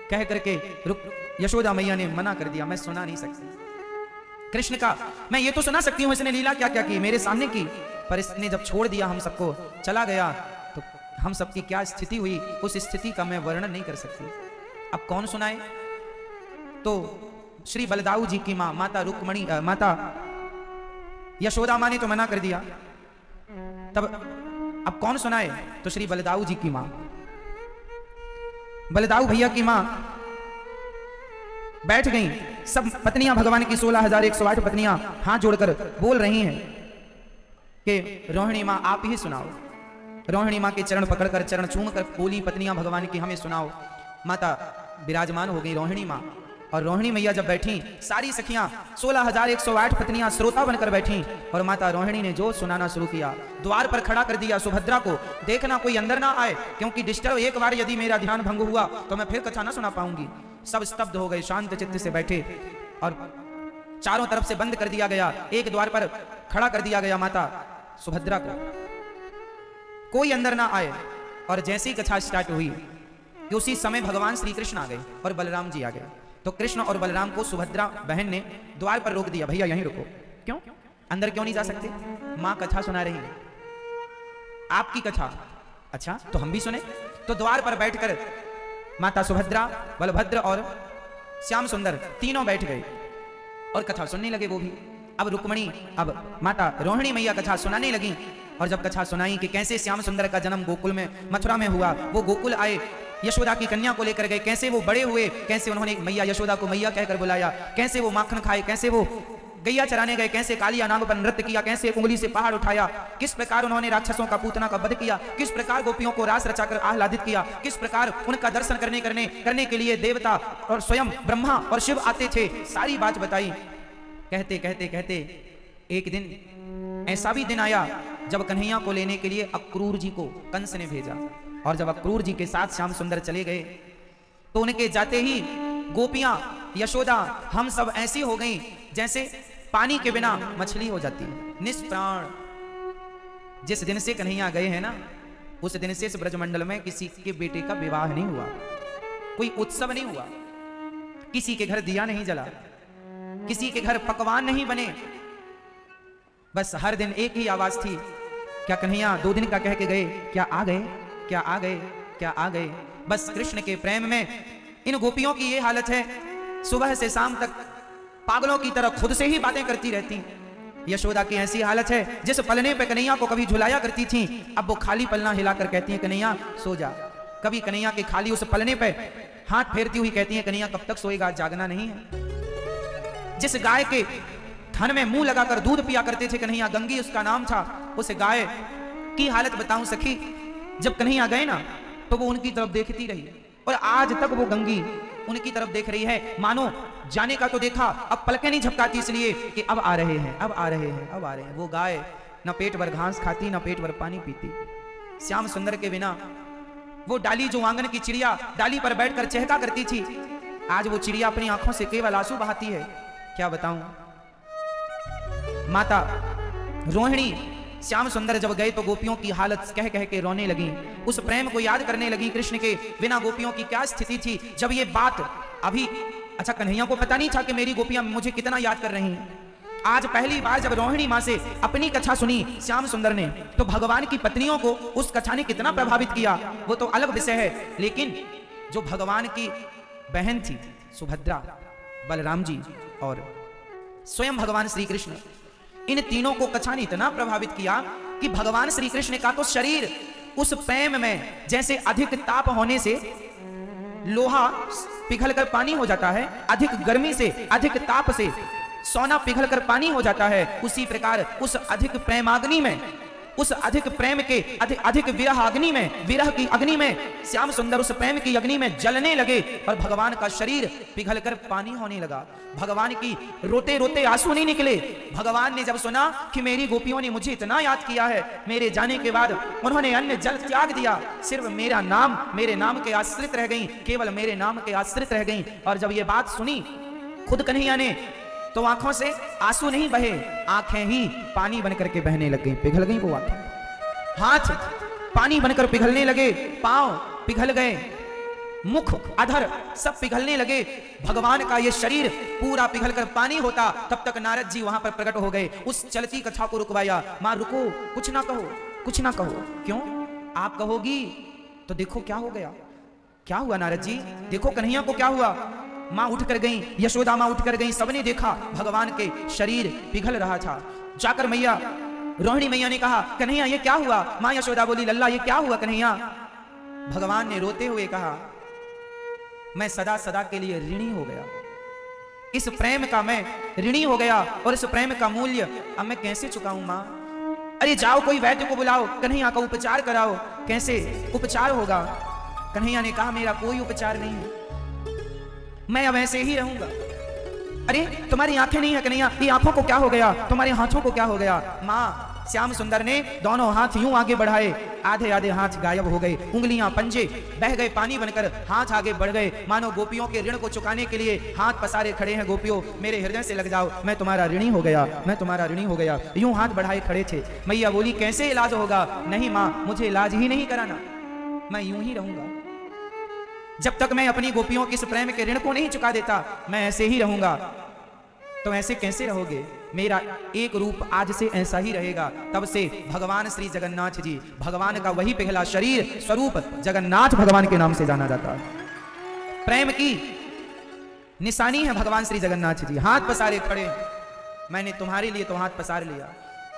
कह करके यशोदा मैया ने मना कर दिया, मैं सुना नहीं सकती। कृष्ण का मैं ये तो सुना सकती हूं इसने लीला क्या क्या की मेरे सामने की, पर इसने जब छोड़ दिया हम सबको, चला गया, तो हम सबकी क्या स्थिति हुई, उस स्थिति का मैं वर्णन नहीं कर सकती। अब कौन सुनाए? तो श्री बलदाऊ जी की मां माता रुक्मणी, माता यशोदा मां ने तो मना कर दिया, तब अब कौन सुनाए? तो श्री बलदाऊ जी की मां, बलदाऊ भैया की मां बैठ गई। सब पत्नियां भगवान की 16,108 पत्नियां हाथ जोड़कर बोल रही हैं कि रोहिणी मां आप ही सुनाओ। रोहिणी मां के चरण पकड़कर, चरण चूमकर बोली पत्नियां भगवान की हमें सुनाओ। माता विराजमान हो गई रोहिणी मां, और रोहिणी मैया जब बैठी, सारी सखियां 16,108 पत्नियां श्रोता बनकर बैठी, और माता रोहिणी ने जो सुनाना शुरू किया। द्वार पर खड़ा कर दिया सुभद्रा को, देखना कोई अंदर ना आए, क्योंकि डिस्टर्ब एक बार यदि मेरा ध्यान भंग हुआ तो मैं फिर कथा ना सुना पाऊंगी। सब स्तब्ध हो गए, शांत चित्त से बैठे, और चारों तरफ से बंद कर दिया गया। एक द्वार पर खड़ा कर दिया गया माता सुभद्रा को, कोई अंदर ना आए। और जैसे ही कथा स्टार्ट हुई कि उसी समय भगवान श्री कृष्ण आ गए और बलराम जी आ गए। तो कृष्ण और बलराम को सुभद्रा बहन ने द्वार पर रोक दिया, भैया यहीं रुको। क्यों अंदर क्यों नहीं जा सकते? मां कथा सुना रही है, आपकी कथा। अच्छा तो हम भी सुने। तो द्वार पर बैठकर माता सुभद्रा, बलभद्र और श्याम सुंदर तीनों बैठ गए और कथा सुनने लगे वो भी। अब रुक्मणी, अब माता रोहिणी मैया कथा सुनाने लगी, और जब कथा सुनाई कि कैसे श्याम सुंदर का जन्म गोकुल में, मथुरा में हुआ, वो गोकुल आए, यशोदा की कन्या को लेकर गए, कैसे वो बड़े हुए, कैसे उन्होंने मैया यशोदा को मैया कहकर बुलाया, कैसे वो माखन खाए, कैसे वो गैया चराने गए, कैसे कालिया नाग पर नृत्य किया, कैसे एक उंगली से पहाड़ उठाया, किस प्रकार उन्होंने राक्षसों का पूतना का वध किया, किस प्रकार गोपियों को रास रचाकर आह्लादित किया, किस प्रकार उनका दर्शन करने के लिए देवता और स्वयं ब्रह्मा और शिव आते थे। सारी बात बताई। कहते कहते कहते एक दिन ऐसा भी दिन आया जब कन्हैया को लेने के लिए अक्रूर जी को कंस ने भेजा, और जब अक्रूर जी के साथ श्याम सुंदर चले गए तो उनके जाते ही गोपियां, यशोदा, हम सब ऐसी हो गई जैसे पानी के बिना मछली हो जाती है, निष्प्राण। जिस दिन से कन्हैया गए हैं ना, उस दिन से इस ब्रजमंडल में किसी के बेटे का विवाह नहीं हुआ, कोई उत्सव नहीं हुआ, किसी के घर दिया नहीं जला, किसी के घर पकवान नहीं बने। बस हर दिन एक ही आवाज थी, क्या कन्हैया 2 दिन का कह के गए, क्या आ गए, क्या आ गए, क्या आ गए। बस कृष्ण के प्रेम में इन गोपियों की ये हालत है, सुबह से शाम तक पागलों की तरह खुद से ही बातें करती रहती। यशोदा की ऐसी हालत है, जिस पलने पे कन्हैया को कभी झुलाया करती थी, अब वो खाली पलना हिलाकर कहती है कन्हैया सो जा। कभी कन्हैया के खाली उस पलने पे हाथ फेरती हुई कहती है कन्हैया कब तक सोएगा, जागना नहीं है। जिस गाय के थन में मुंह लगाकर दूध पिया करते थे कन्हैया, गंगी उसका नाम था, उस गाय की हालत बताऊं सखी। जब कन्हैया गए ना तो वो उनकी तरफ देखती रही, और आज तक वो गंगी उनकी तरफ देख रही है, मानो जाने का तो देखा, अब पलकें नहीं झपकाती इसलिए कि अब आ रहे हैं, अब आ रहे हैं, अब आ रहे हैं। वो गाय न पेट भर घास खाती, न पेट भर पानी पीती। श्याम सुंदर के बिना वो डाली, जो आंगन की चिड़िया डाली पर बैठकर चहका करती थी, आज वो चिड़िया अपनी आंखों से केवल आंसू बहाती है। क्या बताऊं, माता रोहिणी श्याम सुंदर जब गए तो गोपियों की हालत कह कह के रोने लगी, उस प्रेम को याद करने लगी। कृष्ण के बिना गोपियों की क्या स्थिति थी। जब ये बात अभी, अच्छा कन्हैया को पता नहीं था कि मेरी गोपियां मुझे कितना याद कर रही हैं। आज पहली बार जब रोहिणी मां से अपनी कथा सुनी श्याम सुंदर ने, तो भगवान की पत्नियों को उस कथा ने कितना प्रभावित किया वो तो अलग विषय है, लेकिन जो भगवान की बहन थी सुभद्रा, बलराम जी और स्वयं भगवान श्री कृष्ण, इन तीनों को कथा ने इतना प्रभावित किया कि भगवान श्री कृष्ण का तो शरीर उस प्रेम में जैसे अधिक ताप होने से लोहा पिघलकर पानी हो जाता है, अधिक गर्मी से, अधिक ताप से सोना पिघलकर पानी हो जाता है, उसी प्रकार उस अधिक प्रेमाग्नि में उस अधिक प्रेम के अधिक विरह अग्नि में, विरह की अग्नि में श्याम सुंदर उस प्रेम की अग्नि में जलने लगे और भगवान का शरीर पिघलकर पानी होने लगा। भगवान की रोते रोते आंसू नहीं निकले। भगवान ने जब सुना कि मेरी गोपियों ने मुझे इतना याद किया है, मेरे जाने के बाद उन्होंने अन्य जल त्याग दिया, सिर्फ मेरा नाम, मेरे नाम के आश्रित रह गई, केवल मेरे नाम के आश्रित रह गई। और जब ये बात सुनी खुद कन्हैया ने, तो आंखों से आंसू नहीं बहे, आंखें ही पानी बनकर के बहने लग गई, पिघल गई वो आंखें। हाथ पानी बनकर पिघलने लगे, पांव पिघल गए, मुख अधर सब पिघलने लगे। भगवान का ये शरीर पूरा पिघलकर पानी होता, तब तक नारद जी वहां पर प्रकट हो गए। उस चलती कथा को रुकवाया। मां रुको, कुछ ना कहो, कुछ ना कहो। क्यों? आप कहोगी तो देखो क्या हो गया। क्या हुआ नारद जी? देखो कन्हैया को क्या हुआ। मां उठ कर गई, यशोदा मां उठ कर गई, सबने देखा भगवान के शरीर पिघल रहा था। जाकर मैया रोहिणी मैया ने कहा कन्हैया ये क्या हुआ। मां यशोदा बोली लल्ला ये क्या हुआ कन्हैया। भगवान ने रोते हुए कहा मैं सदा सदा के लिए ऋणी हो गया, इस प्रेम का मैं ऋणी हो गया, और इस प्रेम का मूल्य अब मैं कैसे चुकाऊं मां। अरे जाओ कोई वैद्य को बुलाओ, कन्हैया का उपचार कराओ। कैसे उपचार होगा? कन्हैया ने कहा मेरा कोई उपचार नहीं है, मैं अब ऐसे ही रहूंगा। अरे तुम्हारी आंखें नहीं है कन्हैया, ये आंखों को क्या हो गया, तुम्हारे हाथों को क्या हो गया। मां श्याम सुंदर ने दोनों हाथ यूं आगे बढ़ाए, आधे आधे हाथ गायब हो गए, उंगलियां पंजे बह गए पानी बनकर, हाथ आगे बढ़ गए, मानो गोपियों के ऋण को चुकाने के लिए हाथ पसारे खड़े हैं। गोपियों मेरे हृदय से लग जाओ, मैं तुम्हारा ऋणी हो गया, मैं तुम्हारा ऋणी हो गया। यूं हाथ बढ़ाए खड़े थे। मैया बोली कैसे इलाज होगा? नहीं मां मुझे इलाज ही नहीं कराना, मैं यूं ही रहूंगा। जब तक मैं अपनी गोपियों के इस प्रेम के ऋण को नहीं चुका देता, मैं ऐसे ही रहूंगा। तो ऐसे कैसे रहोगे? मेरा एक रूप आज से ऐसा ही रहेगा। तब से भगवान श्री जगन्नाथ जी, भगवान का वही पहला शरीर स्वरूप जगन्नाथ भगवान के नाम से जाना जाता है। प्रेम की निशानी है भगवान श्री जगन्नाथ जी। हाथ पसारे खड़े, मैंने तुम्हारे लिए तो हाथ पसार लिया,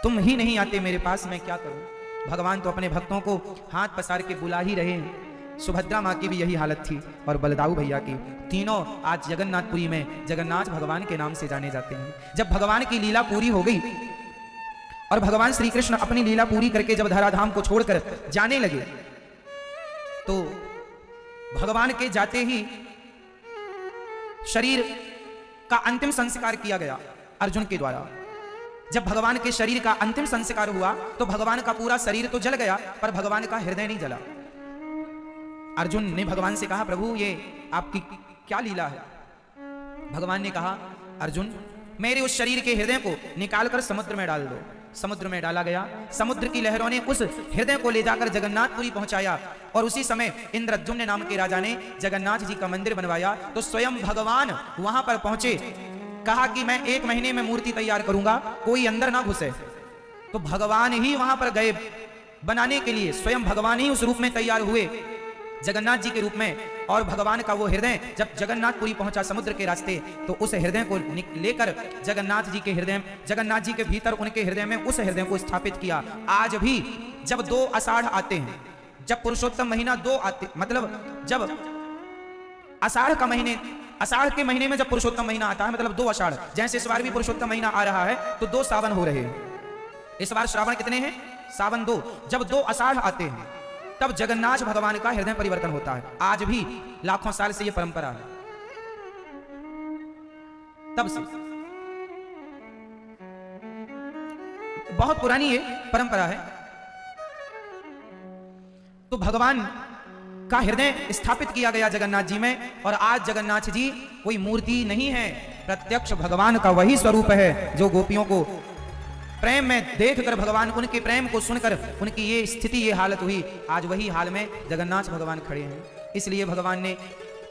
तुम ही नहीं आते मेरे पास, मैं क्या करूं। भगवान तो अपने भक्तों को हाथ पसार के बुला ही रहे हैं। सुभद्रा माँ की भी यही हालत थी और बलदाऊ भैया की। तीनों आज जगन्नाथपुरी में जगन्नाथ भगवान के नाम से जाने जाते हैं। जब भगवान की लीला पूरी हो गई और भगवान श्री कृष्ण अपनी लीला पूरी करके जब धराधाम को छोड़कर जाने लगे, तो भगवान के जाते ही शरीर का अंतिम संस्कार किया गया अर्जुन के द्वारा। जब भगवान के शरीर का अंतिम संस्कार हुआ तो भगवान का पूरा शरीर तो जल गया, पर भगवान का हृदय नहीं जला। अर्जुन ने भगवान से कहा प्रभु ये आपकी क्या लीला है। भगवान ने कहा अर्जुन मेरे उस शरीर के हृदय को निकालकर समुद्र में डाल दो। समुद्र में डाला गया। समुद्र की लहरों ने उस हृदय को ले जाकर जगन्नाथपुरी पहुंचाया, और उसी समय इंद्रद्युम्न नाम के राजा ने जगन्नाथ जी का मंदिर बनवाया। तो स्वयं भगवान वहां पर पहुंचे, कहा कि मैं 1 महीने में मूर्ति तैयार करूंगा, कोई अंदर ना घुसे। तो भगवान ही वहां पर गए बनाने के लिए, स्वयं भगवान ही उस रूप में तैयार हुए जगन्नाथ जी के रूप में। और भगवान का वो हृदय जब जगन्नाथपुरी पहुंचा समुद्र के रास्ते, तो उस हृदय को लेकर जगन्नाथ जी के हृदय, जगन्नाथ जी के भीतर उनके हृदय में उस हृदय को स्थापित किया। आज भी जब 2 आषाढ़ आते हैं, जब पुरुषोत्तम महीना 2 आते, मतलब जब आषाढ़ का महीने, आषाढ़ के महीने में जब पुरुषोत्तम महीना आता है, मतलब 2 आषाढ़, जैसे इस बार भी पुरुषोत्तम महीना आ रहा है तो 2 सावन हो रहे हैं। इस बार श्रावण कितने हैं? सावन 2। जब 2 आषाढ़ आते हैं तब जगन्नाथ भगवान का हृदय परिवर्तन होता है। आज भी लाखों साल से यह परंपरा है, तब से बहुत पुरानी ये परंपरा है। तो भगवान का हृदय स्थापित किया गया जगन्नाथ जी में, और आज जगन्नाथ जी कोई मूर्ति नहीं है, प्रत्यक्ष भगवान का वही स्वरूप है जो गोपियों को प्रेम में देखकर, भगवान उनके प्रेम को सुनकर उनकी ये स्थिति, ये हालत हुई। आज वही हाल में जगन्नाथ भगवान खड़े हैं। इसलिए भगवान ने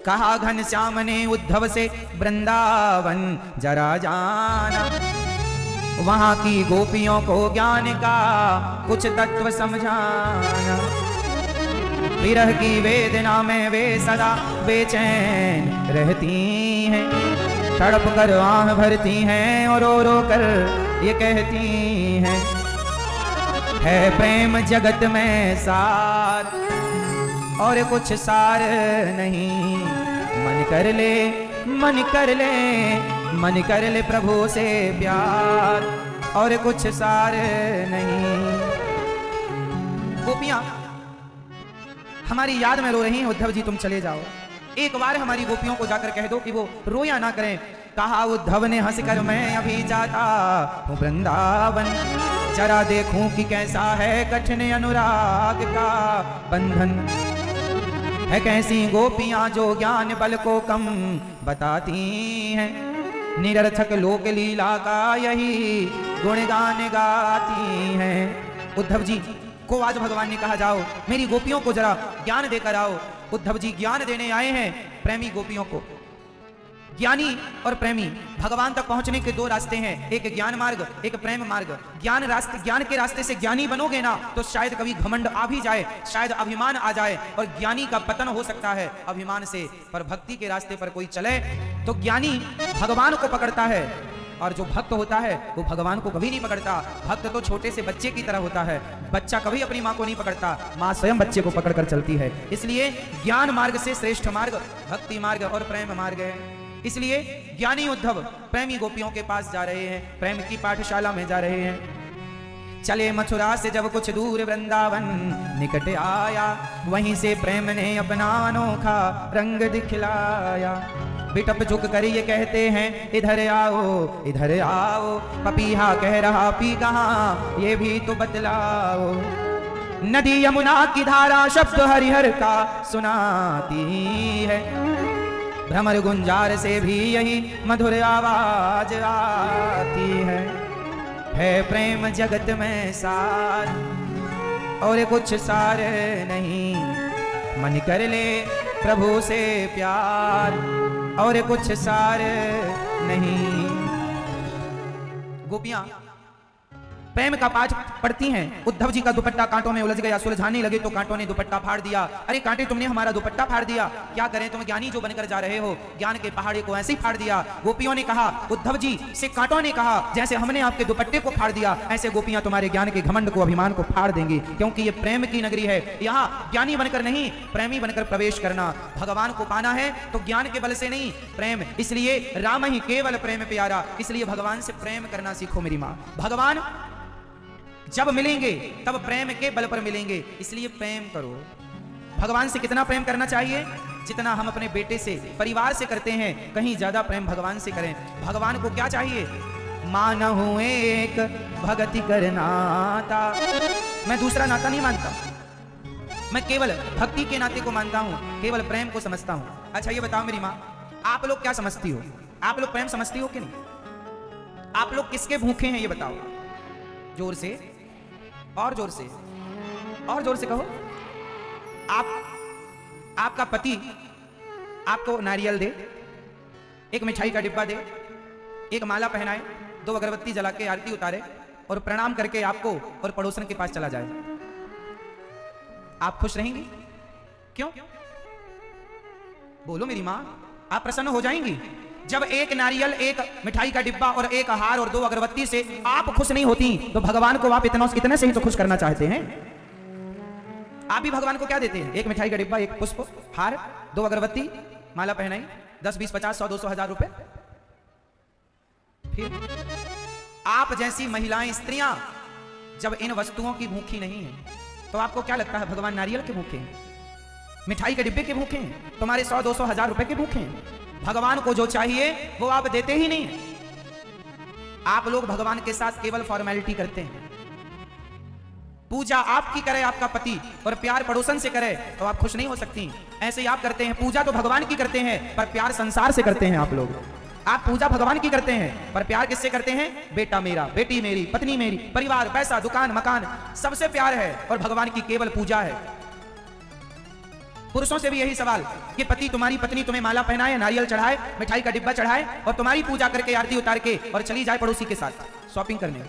कहा घनश्याम ने उद्धव से वृंदावन जरा जाना, वहां की गोपियों को ज्ञान का कुछ तत्व समझाना। विरह की वेदना में वे सदा बेचैन रहती हैं, तड़प कर आह भरती हैं और रो रो कर ये कहती हैं, है प्रेम जगत में सार और कुछ सार नहीं। मन कर ले, मन कर ले, मन कर ले प्रभु से प्यार और कुछ सार नहीं। गोपियां हमारी याद में रो रही हैं, उद्धव जी तुम चले जाओ। एक बार हमारी गोपियों को जाकर कह दो कि वो रोया ना करें। कहा उद्धव ने हंसकर, मैं अभी जाता हूँ वृंदावन, जरा देखूं कि कैसा है कठिन अनुराग का बंधन है, कैसी गोपियां जो ज्ञान बल को कम बताती हैं, निरर्थक लोक लीला का यही गुणगान गाती हैं। उद्धव जी को आज भगवान ने कहा, जाओ मेरी गोपियों को जरा ज्ञान देकर आओ। उद्धव जी ज्ञान देने आए हैं प्रेमी गोपियों को। ज्ञानी और प्रेमी भगवान तक पहुंचने के दो रास्ते हैं, एक ज्ञान मार्ग, एक प्रेम मार्ग। ज्ञान के रास्ते से ज्ञानी बनोगे ना तो शायद कभी घमंड आ भी जाए, शायद अभिमान आ जाए और ज्ञानी का पतन हो सकता है अभिमान से। पर भक्ति के रास्ते पर कोई चले तो ज्ञानी भगवान को पकड़ता है, और जो भक्त होता है वो भगवान को कभी नहीं पकड़ता। भक्त तो छोटे से बच्चे की तरह होता है, बच्चा कभी अपनी माँ को नहीं पकड़ता, माँ स्वयं बच्चे को पकड़कर चलती है। इसलिए ज्ञान मार्ग से श्रेष्ठ मार्ग भक्ति मार्ग और प्रेम मार्ग है। इसलिए ज्ञानी उद्धव प्रेमी गोपियों के पास जा रहे हैं, प्रेम की पाठशाला में जा रहे हैं। चले मथुरा से जब कुछ दूर वृंदावन निकट आया, वहीं से प्रेम ने अपना अनोखा रंग दिखलाया। बिटप झुक कर ये कहते हैं, इधर आओ इधर आओ, पपीहा कह रहा पी कहाँ ये भी तो बतलाओ। नदी यमुना की धारा शब्द हरिहर का सुनाती है, भ्रमर गुंजार से भी यही मधुर आवाज आती है प्रेम जगत में सार और कुछ सार नहीं, मन कर ले प्रभु से प्यार और कुछ सार नहीं। गोपियां प्रेम का पाठ पढ़ती हैं। उद्धव जी का दुपट्टा कांटों में उलझ गया, सुलझाने लगे तो कांटों ने दुपट्टा फाड़ दिया। अरे कांटे तुमने हमारा दुपट्टा फाड़ दिया, क्या करें, तुम ज्ञानी जो बनकर जा रहे हो, ज्ञान के पहाड़े को ऐसे ही फाड़ दिया। गोपियों ने कहा, उद्धव जी से कांटों ने कहा, जैसे हमने आपके दुपट्टे को फाड़ दिया ऐसे गोपियां तुम्हारे ज्ञान के घमंड को अभिमान को फाड़ देंगी, क्योंकि ये प्रेम की नगरी है। यहाँ ज्ञानी बनकर नहीं प्रेमी बनकर प्रवेश करना। भगवान को पाना है तो ज्ञान के बल से नहीं, प्रेम। इसलिए राम ही केवल प्रेम प्यारा, इसलिए भगवान से प्रेम करना सीखो मेरी माँ। भगवान जब मिलेंगे तब प्रेम के बल पर मिलेंगे, इसलिए प्रेम करो। भगवान से कितना प्रेम करना चाहिए? जितना हम अपने बेटे से परिवार से करते हैं, कहीं ज्यादा प्रेम भगवान से करें। भगवान को क्या चाहिए? मानहु एक भगति कर नाता। मैं दूसरा नाता नहीं मानता, मैं केवल भक्ति के नाते को मानता हूं, केवल प्रेम को समझता हूं। अच्छा ये बताओ मेरी माँ, आप लोग क्या समझती हो? आप लोग प्रेम समझती हो कि नहीं? आप लोग किसके भूखे हैं ये बताओ, जोर से और जोर से और जोर से कहो। आपका पति आपको नारियल दे, एक मिठाई का डिब्बा दे, एक माला पहनाए, 2 अगरबत्ती जला के आरती उतारे और प्रणाम करके आपको और पड़ोसन के पास चला जाए, आप खुश रहेंगी? क्यों? बोलो मेरी मां, आप प्रसन्न हो जाएंगी? जब एक नारियल, एक मिठाई का डिब्बा और एक हार और 2 अगरबत्ती से आप खुश नहीं होती तो भगवान को आप इतने से ही तो खुश करना चाहते हैं। आप भी भगवान को क्या देते हैं? एक मिठाई का डिब्बा, एक पुष्प, हार, 2 अगरबत्ती, माला पहनाई, 10, 20, 50, 100, 200, 1000 रुपए। फिर आप जैसी महिलाएं, स्त्रियां जब इन वस्तुओं की भूखी नहीं है तो आपको क्या लगता है भगवान नारियल के भूखे हैं, मिठाई के डिब्बे के भूखे हैं, तुम्हारे 100, 200, 1000 रुपए के भूखे हैं? भगवान को जो चाहिए वो आप देते ही नहीं। आप लोग भगवान के साथ केवल फॉर्मेलिटी करते हैं। पूजा आपकी करे आपका पति और प्यार पड़ोसन से करे तो आप खुश नहीं हो सकती। ऐसे ही आप करते हैं, पूजा तो भगवान की करते हैं पर प्यार संसार से करते हैं। आप लोग, आप पूजा भगवान की करते हैं पर प्यार किससे करते हैं? बेटा मेरा, बेटी मेरी, पत्नी मेरी, परिवार, पैसा, दुकान, मकान, सबसे प्यार है और भगवान की केवल पूजा है। पुरुषों से भी यही सवाल कि पति, तुम्हारी पत्नी तुम्हें माला पहनाए, नारियल चढ़ाए, मिठाई का डिब्बा चढ़ाए और तुम्हारी पूजा करके आरती उतार के और चली जाए पड़ोसी के साथ शॉपिंग करने,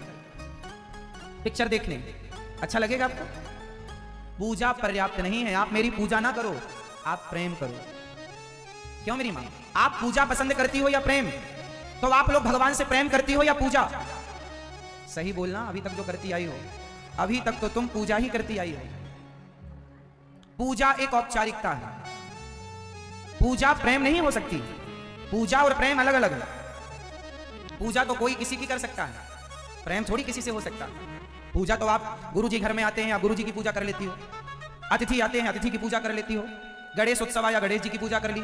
पिक्चर देखने, अच्छा लगेगा आपको? पूजा पर्याप्त नहीं है। आप मेरी पूजा ना करो, आप प्रेम करो। क्यों मेरी मां? आप पूजा पसंद करती हो या प्रेम? तो आप लोग भगवान से प्रेम करती हो या पूजा? सही बोलना, अभी तक जो करती आई हो, अभी तक तो तुम पूजा ही करती आई हो। पूजा एक औपचारिकता है, पूजा प्रेम नहीं हो सकती। पूजा और प्रेम अलग अलग है। पूजा तो कोई किसी की कर सकता है, प्रेम थोड़ी किसी से हो सकता। पूजा तो आप गुरु जी घर में आते हैं, आप गुरु जी की पूजा कर लेती हो। अतिथि आते हैं, अतिथि की पूजा कर लेती हो। गणेश उत्सव आया, गणेश जी की पूजा कर ली।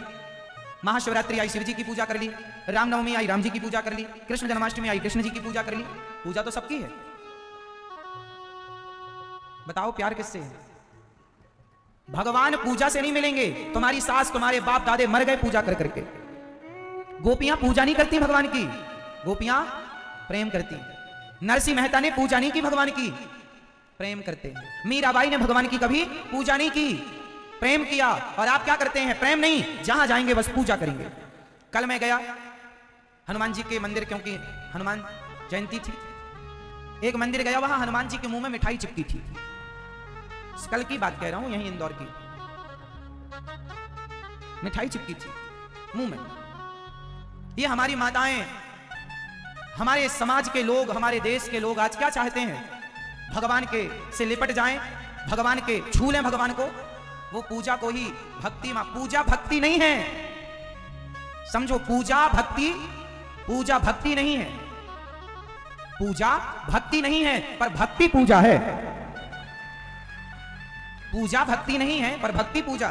महाशिवरात्रि आई, शिव जी की पूजा कर ली। रामनवमी आई, राम जी की पूजा कर ली। कृष्ण जन्माष्टमी आई, कृष्ण जी की पूजा कर ली। पूजा तो सबकी है। बताओ प्यार किससे है? भगवान पूजा से नहीं मिलेंगे। तुम्हारी सास, तुम्हारे बाप दादे मर गए पूजा कर करके। गोपियां पूजा नहीं करती भगवान की, गोपियां प्रेम करती। नरसिंह मेहता ने पूजा नहीं की भगवान की, प्रेम करते। मीराबाई ने भगवान की कभी पूजा नहीं की, प्रेम किया। और आप क्या करते हैं? प्रेम नहीं, जहां जाएंगे बस पूजा करेंगे। कल मैं गया हनुमान जी के मंदिर, क्योंकि हनुमान जयंती थी। एक मंदिर गया, वहां हनुमान जी के मुंह में मिठाई चिपकी थी। कल की बात कह रहा हूं, यहीं इंदौर की। मिठाई चिपकी थी मुंह में। ये हमारी माताएं, हमारे समाज के लोग, हमारे देश के लोग आज क्या चाहते हैं? भगवान के से लिपट जाएं, भगवान के छू लें भगवान को। वो पूजा को ही भक्ति मा, पूजा भक्ति नहीं है। समझो, पूजा भक्ति नहीं है। पूजा भक्ति नहीं है, पर भक्ति पूजा है। पूजा भक्ति नहीं है, पर भक्ति पूजा।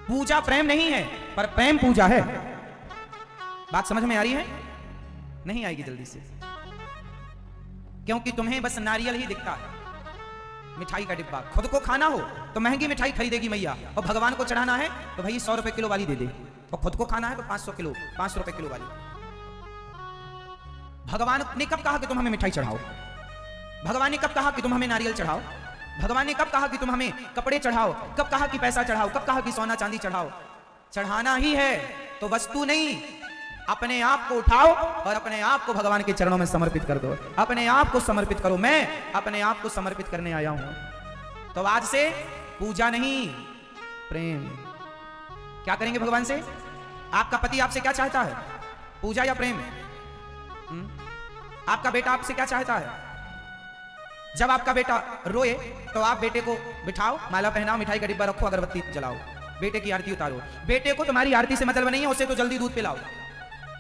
पूजा प्रेम नहीं है, पर प्रेम पूजा है। बात समझ में आ रही है? नहीं आएगी जल्दी से, क्योंकि तुम्हें बस नारियल ही दिखता है, मिठाई का डिब्बा। खुद को खाना हो तो महंगी मिठाई खरीदेगी मैया, और भगवान को चढ़ाना है तो भाई 100 रुपए किलो वाली दे दे। और खुद को खाना है तो 500 रुपए किलो वाली। भगवान ने कब कहा कि तुम हमें मिठाई चढ़ाओ? भगवान ने कब कहा कि तुम हमें नारियल चढ़ाओ? भगवान ने कब कहा कि तुम हमें कपड़े चढ़ाओ? कब कहा कि पैसा चढ़ाओ? कब कहा कि सोना चांदी चढ़ाओ? चढ़ाना ही है तो वस्तु नहीं, अपने आप को उठाओ और अपने आप को भगवान के चरणों में समर्पित कर दो। अपने आप को समर्पित करो। मैं अपने आप को समर्पित करने आया हूं। तो आज से पूजा नहीं, प्रेम। क्या करेंगे भगवान से? आपका पति आपसे क्या चाहता है? पूजा या प्रेम? आपका बेटा आपसे क्या चाहता है? जब आपका बेटा रोए तो आप बेटे को बिठाओ, माला पहनाओ, मिठाई का डिब्बा रखो, अगरबत्ती जलाओ, बेटे की आरती उतारो। बेटे को तुम्हारी आरती से मतलब नहीं है, उसे तो जल्दी दूध पिलाओ,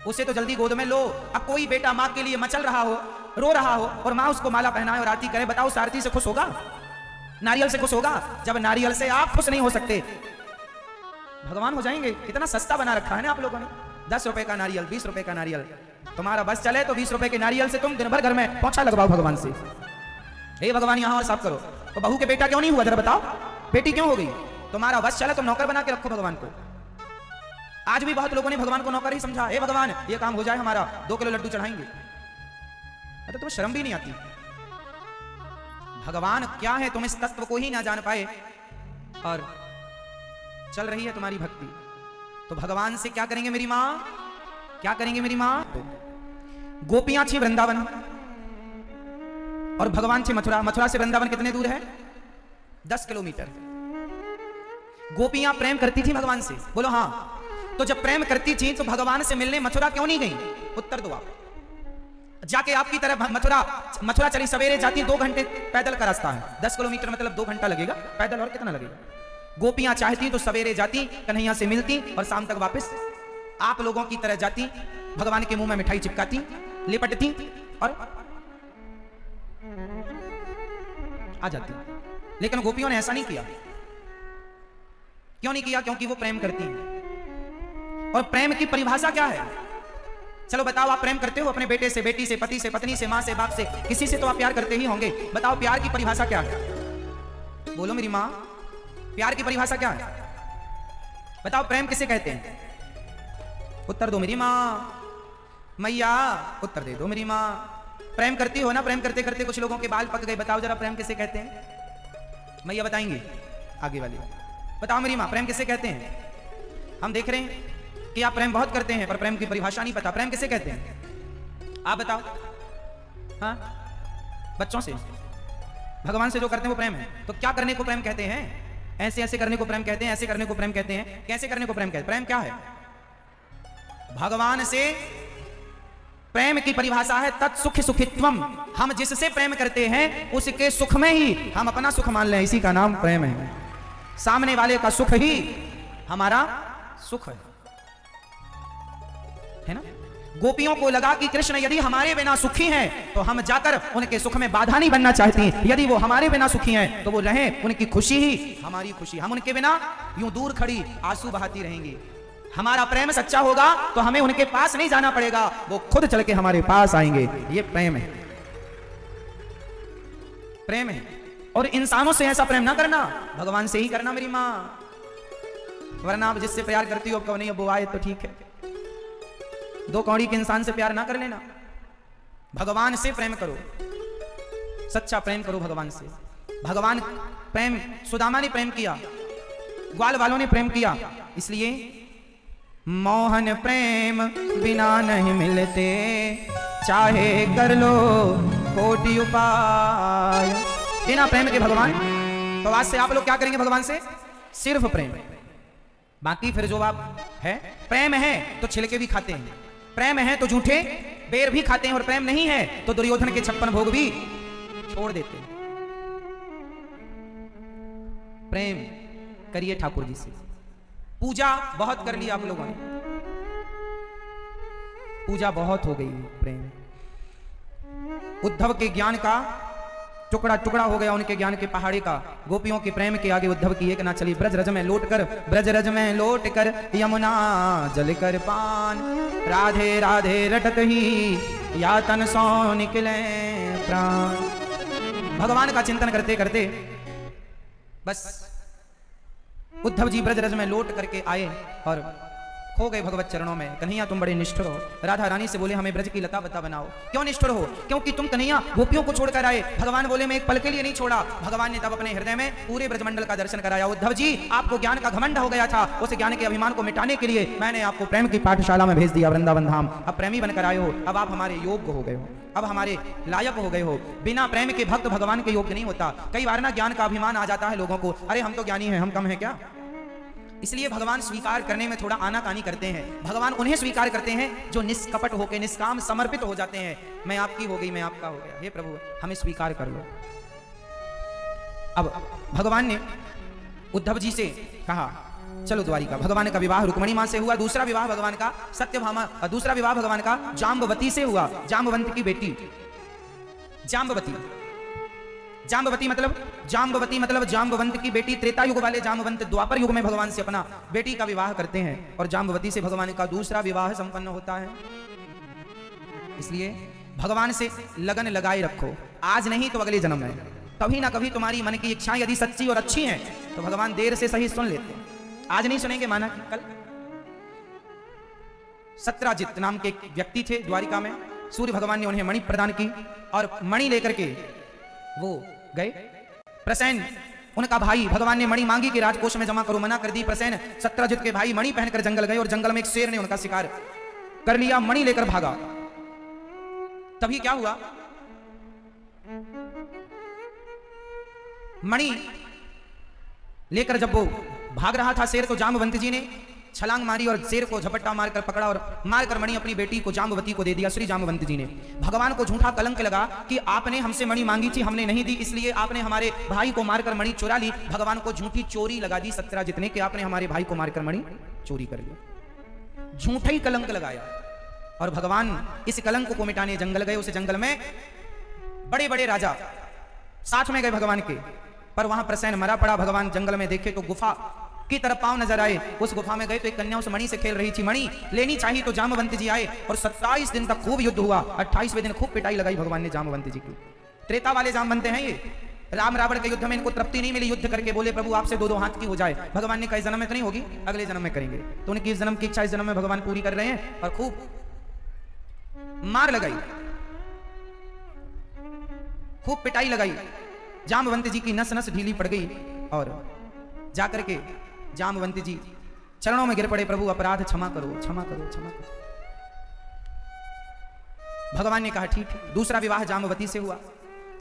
उसे तो जल्दी गोद में लो। अब कोई बेटा माँ के लिए मचल रहा हो, रो रहा हो, और माँ उसको माला पहनाए और आरती करे, बताओ उस आरती से खुश होगा? नारियल से खुश होगा? जब नारियल से आप खुश नहीं हो सकते, भगवान हो जाएंगे? कितना सस्ता बना रखा है ना आप लोगों ने। 10 रुपए का नारियल, 20 रुपए का नारियल। तुम्हारा बस चले तो 20 रुपए के नारियल से तुम दिन भर घर में पोछा लगवाओ भगवान से। हे भगवान यहां और साफ करो। तो बहू के बेटा क्यों नहीं हुआ? जरा बताओ, बेटी क्यों हो गई? तुम्हारा बस चले, तुम नौकर बना के रखो भगवान को। आज भी बहुत लोगों ने भगवान को नौकर ही समझा। हे भगवान ये काम हो जाए हमारा, 2 किलो लड्डू चढ़ाएंगे। अरे तुम्हें शर्म भी नहीं आती? भगवान क्या है तुम इस तत्व को ही ना जान पाए, और चल रही है तुम्हारी भक्ति। तो भगवान से क्या करेंगे मेरी माँ? क्या करेंगे मेरी माँ? गोपियां थी वृंदावन और भगवान थे मथुरा। मथुरा से वृंदावन कितने दूर है? 10 किलोमीटर। गोपियां प्रेम करती थी भगवान से, बोलो हाँ। तो जब प्रेम करती थी तो भगवान से मिलने मथुरा क्यों नहीं गई? उत्तर दो आप। जाके आपकी तरह मथुरा चली, सवेरे जाती, 2 घंटे पैदल का रास्ता है। 10 किलोमीटर मतलब 2 घंटा लगेगा पैदल, और कितना लगेगा? गोपियां चाहती तो सवेरे जाती, कन्हैया से मिलती और शाम तक वापस आप लोगों की तरह जाती, भगवान के मुंह में मिठाई चिपकाती, लिपटती और आ जाती। लेकिन गोपियों ने ऐसा नहीं किया। क्यों नहीं किया? क्योंकि वो प्रेम करती हैं। और प्रेम की परिभाषा क्या है? चलो बताओ, आप प्रेम करते हो अपने बेटे से, बेटी से, पति से, पत्नी से, मां से, बाप से, किसी से तो आप प्यार करते ही होंगे। बताओ प्यार की परिभाषा क्या है? बोलो मेरी मां, प्यार की परिभाषा क्या है? बताओ प्रेम किसे कहते हैं? उत्तर दो मेरी मां। मैया उत्तर दे दो मेरी मां। प्रेम करती हो ना? प्रेम करते करते कुछ लोगों के बाल पक गए। बताओ जरा प्रेम किसे कहते हैं? मैया बताएंगी, आगे वाली। बताओ मेरी मां, प्रेम किसे कहते हैं? हम देख रहे हैं कि आप प्रेम बहुत करते हैं, पर प्रेम की परिभाषा नहीं पता। प्रेम किसे कहते हैं? आप बताओ। हाँ, बच्चों से, भगवान से जो करते हैं वो प्रेम है। तो क्या करने को प्रेम कहते हैं? ऐसे ऐसे करने को प्रेम कहते हैं, ऐसे करने को प्रेम कहते हैं। कैसे करने को प्रेम कहते हैं? प्रेम क्या है? भगवान से प्रेम की परिभाषा है तत्सुख सुखित्वम। हम जिससे प्रेम करते हैं उसके सुख में ही हम अपना सुख मान लें, इसी का नाम प्रेम है। सामने वाले का सुख ही हमारा सुख है ना? गोपियों को लगा कि कृष्ण यदि हमारे बिना सुखी हैं तो हम जाकर उनके सुख में बाधा नहीं बनना चाहती, यदि वो हमारे बिना सुखी हैं तो वो रहें, उनकी खुशी ही हमारी खुशी, हम उनके बिना यूं दूर खड़ी आंसू बहाती रहेंगी। हमारा प्रेम सच्चा होगा तो हमें उनके पास नहीं जाना पड़ेगा, वो खुद चल के हमारे पास आएंगे। ये प्रेम है, प्रेम है। और इंसानों से ऐसा प्रेम ना करना, भगवान से ही करना मेरी माँ, वरना आप जिससे प्यार करती हो कहो नहीं अब वो आए तो ठीक है। दो कौड़ी के इंसान से प्यार ना कर लेना, भगवान से प्रेम करो, सच्चा प्रेम करो भगवान से। भगवान प्रेम, सुदामा ने प्रेम किया, ग्वाल वालों ने प्रेम किया, इसलिए मोहन प्रेम बिना नहीं मिलते, चाहे कर लो कोटि उपाय। बिना प्रेम के भगवान, तो आज से आप लोग क्या करेंगे भगवान से? सिर्फ प्रेम। बाकी फिर जो आप है, प्रेम है तो छिलके भी खाते हैं, प्रेम है तो झूठे बेर भी खाते हैं, और प्रेम नहीं है तो दुर्योधन के 56 भोग भी छोड़ देते हैं। प्रेम करिए ठाकुर जी से। पूजा बहुत कर ली आप लोगों ने, पूजा बहुत हो गई, प्रेम। उद्धव के ज्ञान का टुकड़ा टुकड़ा हो गया, उनके ज्ञान के पहाड़ी का। गोपियों के प्रेम के आगे उद्धव की एक ना चली। ब्रज रज में लौट कर, ब्रज रज में लौट कर यमुना जल कर पान, राधे राधे रटत ही या तन सो निकले प्राण। भगवान का चिंतन करते करते बस उद्धव जी ब्रज रज में लौट करके आए और खो गए भगवत चरणों में। कन्हैया तुम बड़े निष्ठुर हो। राधा रानी से बोले हमें ब्रज की लता बता बनाओ। क्यों निष्ठुर हो? क्योंकि तुम कन्हैया गोपियों को छोड़कर आए। भगवान बोले मैं एक पल के लिए नहीं छोड़ा। भगवान ने तब अपने हृदय में पूरे ब्रजमंडल का दर्शन कराया। उद्धव जी आपको ज्ञान का घमंड हो गया था, उस ज्ञान के अभिमान को मिटाने के लिए मैंने आपको प्रेम की पाठशाला में भेज दिया, वृंदावन धाम। अब प्रेमी बनकर आए हो, अब आप हमारे योग्य हो गए हो, अब हमारे लायक हो गए हो। बिना प्रेम के भक्त भगवान के योग्य नहीं होता। कई बार ना ज्ञान का अभिमान आ जाता है लोगों को, अरे हम तो ज्ञानी हैं, हम कम है क्या? इसलिए भगवान स्वीकार करने में थोड़ा आनाकानी करते हैं। भगवान उन्हें स्वीकार करते हैं जो निष्कपट होकर निष्काम समर्पित हो जाते हैं। मैं आपकी हो गई, मैं आपका हो गया, हे प्रभु हमें स्वीकार कर लो। अब भगवान ने उद्धव जी से कहा चलो द्वारिका। भगवान का विवाह रुक्मिणी मां से हुआ। दूसरा विवाह भगवान का सत्यभामा, दूसरा विवाह भगवान का जाम्बवती से हुआ। जाम्बवंत की बेटी जाम्बवती। जाम्बवती मतलब जाम्बवंत की बेटी। त्रेता युग वाले जाम्बवंत द्वापर युग में भगवान से अपना बेटी का विवाह करते हैं और जाम्बवती से भगवान का दूसरा विवाह संपन्न होता है। इसलिए भगवान से लगन लगाए रखो, आज नहीं तो अगले जन्म में। कभी ना कभी तुम्हारी मन की इच्छाएं यदि सच्ची और अच्छी हैं तो भगवान देर से सही सुन लेते हैं। आज नहीं सुनेंगे, माना कि कल। सत्राजित नाम के एक व्यक्ति थे द्वारिका में। सूर्य भगवान ने उन्हें मणि प्रदान की और मणि लेकर के वो गए। प्रसेन उनका भाई, भगवान ने मणि मांगी कि राजकोष में जमा करो, मना कर दी। प्रसेन सत्राजित के भाई मणि पहनकर जंगल गए और जंगल में एक शेर ने उनका शिकार कर लिया, मणि लेकर भागा। तभी क्या हुआ, मणि लेकर जब वो भाग रहा था शेर, तो जाम्बवंत जी ने छलांग मारी और शेर को झपट्टा मारकर पकड़ा और मारकर मणि अपनी बेटी को जाम्बवती को दे दिया। श्री जाम्बवंत जी ने भगवान को झूठा कलंक लगा कि आपने हमसे मणि मांगी थी, हमने नहीं दी, इसलिए आपने हमारे भाई को मारकर मणि चुरा ली। भगवान को झूठी चोरी लगा दी सत्राजित ने कि आपने हमारे भाई को मारकर मणि चोरी कर लिया। झूठा ही कलंक लगाया और भगवान इस कलंक को मिटाने जंगल गए। उस जंगल में बड़े बड़े राजा साथ में गए भगवान के, पर वहां प्रसेन मरा पड़ा। भगवान जंगल में देखे तो गुफा की तरफ पांव नजर आए। उस गुफा में गए तो एक कन्या उस मणि से खेल रही थी, मणि लेनी चाहिए तो जाम्बवंत जी आए और 27 दिन तक खूब युद्ध हुआ। 28वें दिन खूब पिटाई लगाई भगवान ने जाम्बवंत जी की। त्रेता वाले जाम्बवंत हैं ये। राम रावण के युद्ध में इनको तृप्ति नहीं मिली, युद्ध करके बोले प्रभु आपसे दो हाथ की हो जाए। भगवान ने कहा इस जन्म में तो नहीं होगी, अगले जन्म में करेंगे। तो उनकी इस जन्म की इच्छा इस जन्म में भगवान पूरी कर रहे हैं और खूब मार लगाई, खूब पिटाई लगाई। जाम्बवंत जी की नस नस ढीली पड़ गई और जाकर के जाम्बवंत जी चरणों में गिर पड़े, प्रभु अपराध क्षमा करो, क्षमा करो, क्षमा करो। भगवान ने कहा ठीक है। दूसरा विवाह जाम्बवती से हुआ।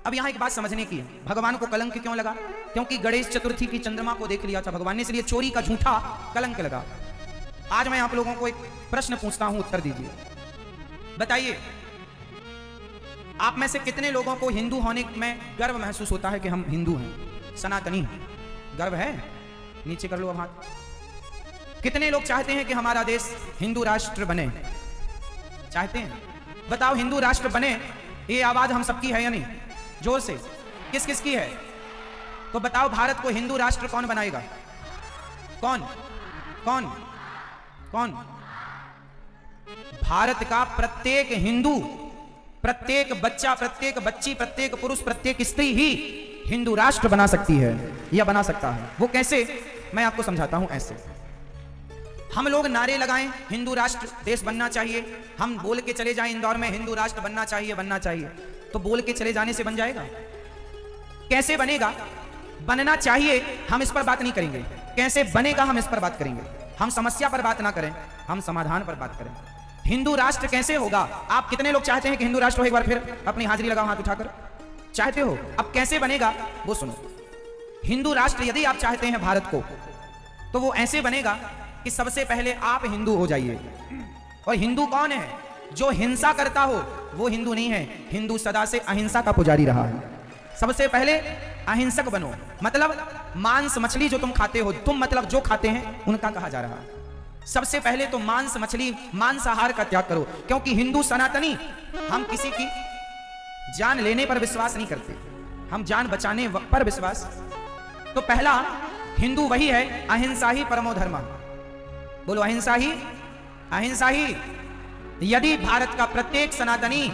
अब यहां एक बात समझने की है, भगवान को कलंक क्यों लगा? क्योंकि गणेश चतुर्थी की चंद्रमा को देख लिया था भगवान ने, इसलिए चोरी का झूठा कलंक लगा। आज मैं आप लोगों को एक प्रश्न पूछता हूं, उत्तर दीजिए। बताइए आप में से कितने लोगों को हिंदू होने में गर्व महसूस होता है कि हम हिंदू हैं, सनातनी हैं? गर्व है? नीचे कर लो अब हाथ। कितने लोग चाहते हैं कि हमारा देश हिंदू राष्ट्र बने? चाहते हैं? बताओ हिंदू राष्ट्र बने, ये आवाज हम सबकी है या नहीं? जोर से किस किस की है? तो बताओ भारत को हिंदू राष्ट्र कौन बनाएगा? कौन कौन कौन? भारत का प्रत्येक हिंदू, प्रत्येक बच्चा, प्रत्येक बच्ची, प्रत्येक पुरुष, प्रत्येक स्त्री ही हिंदू राष्ट्र बना सकती है या बना सकता है। वो कैसे, मैं आपको समझाता हूं। ऐसे हम लोग नारे लगाएं हिंदू राष्ट्र देश बनना चाहिए, हम बोल के चले जाएं इंदौर में हिंदू राष्ट्र बनना चाहिए, बनना चाहिए, तो बोल के चले जाने से बन जाएगा? कैसे बनेगा? बनना चाहिए, हम इस पर बात नहीं करेंगे। कैसे बनेगा, हम इस पर बात करेंगे। हम समस्या पर बात ना करें, हम समाधान पर बात करें। हिंदू राष्ट्र कैसे होगा? आप कितने लोग चाहते हैं कि हिंदू राष्ट्र हो? एक बार फिर अपनी हाजिरी लगाओ हाथ उठाकर। चाहते हो? अब कैसे बनेगा वो सुनो। हिंदू राष्ट्र यदि आप चाहते हैं भारत को, तो वो ऐसे बनेगा कि सबसे पहले आप हिंदू हो जाइए। और हिंदू कौन है? जो हिंसा करता हो वो हिंदू नहीं है। हिंदू सदा से अहिंसा का पुजारी रहा है। सबसे पहले अहिंसक बनो। मतलब मांस मछली जो तुम खाते हो, तुम मतलब जो खाते हैं उनका कहा जा रहा है। सबसे पहले तो मांस मछली, मांसाहार का त्याग करो, क्योंकि हिंदू सनातनी हम किसी की जान लेने पर विश्वास नहीं करते, हम जान बचाने पर विश्वास। तो पहला हिंदू वही है, अहिंसा ही परमो धर्म। बोलो अहिंसा ही, अहिंसा ही। यदि भारत का प्रत्येक सनातनी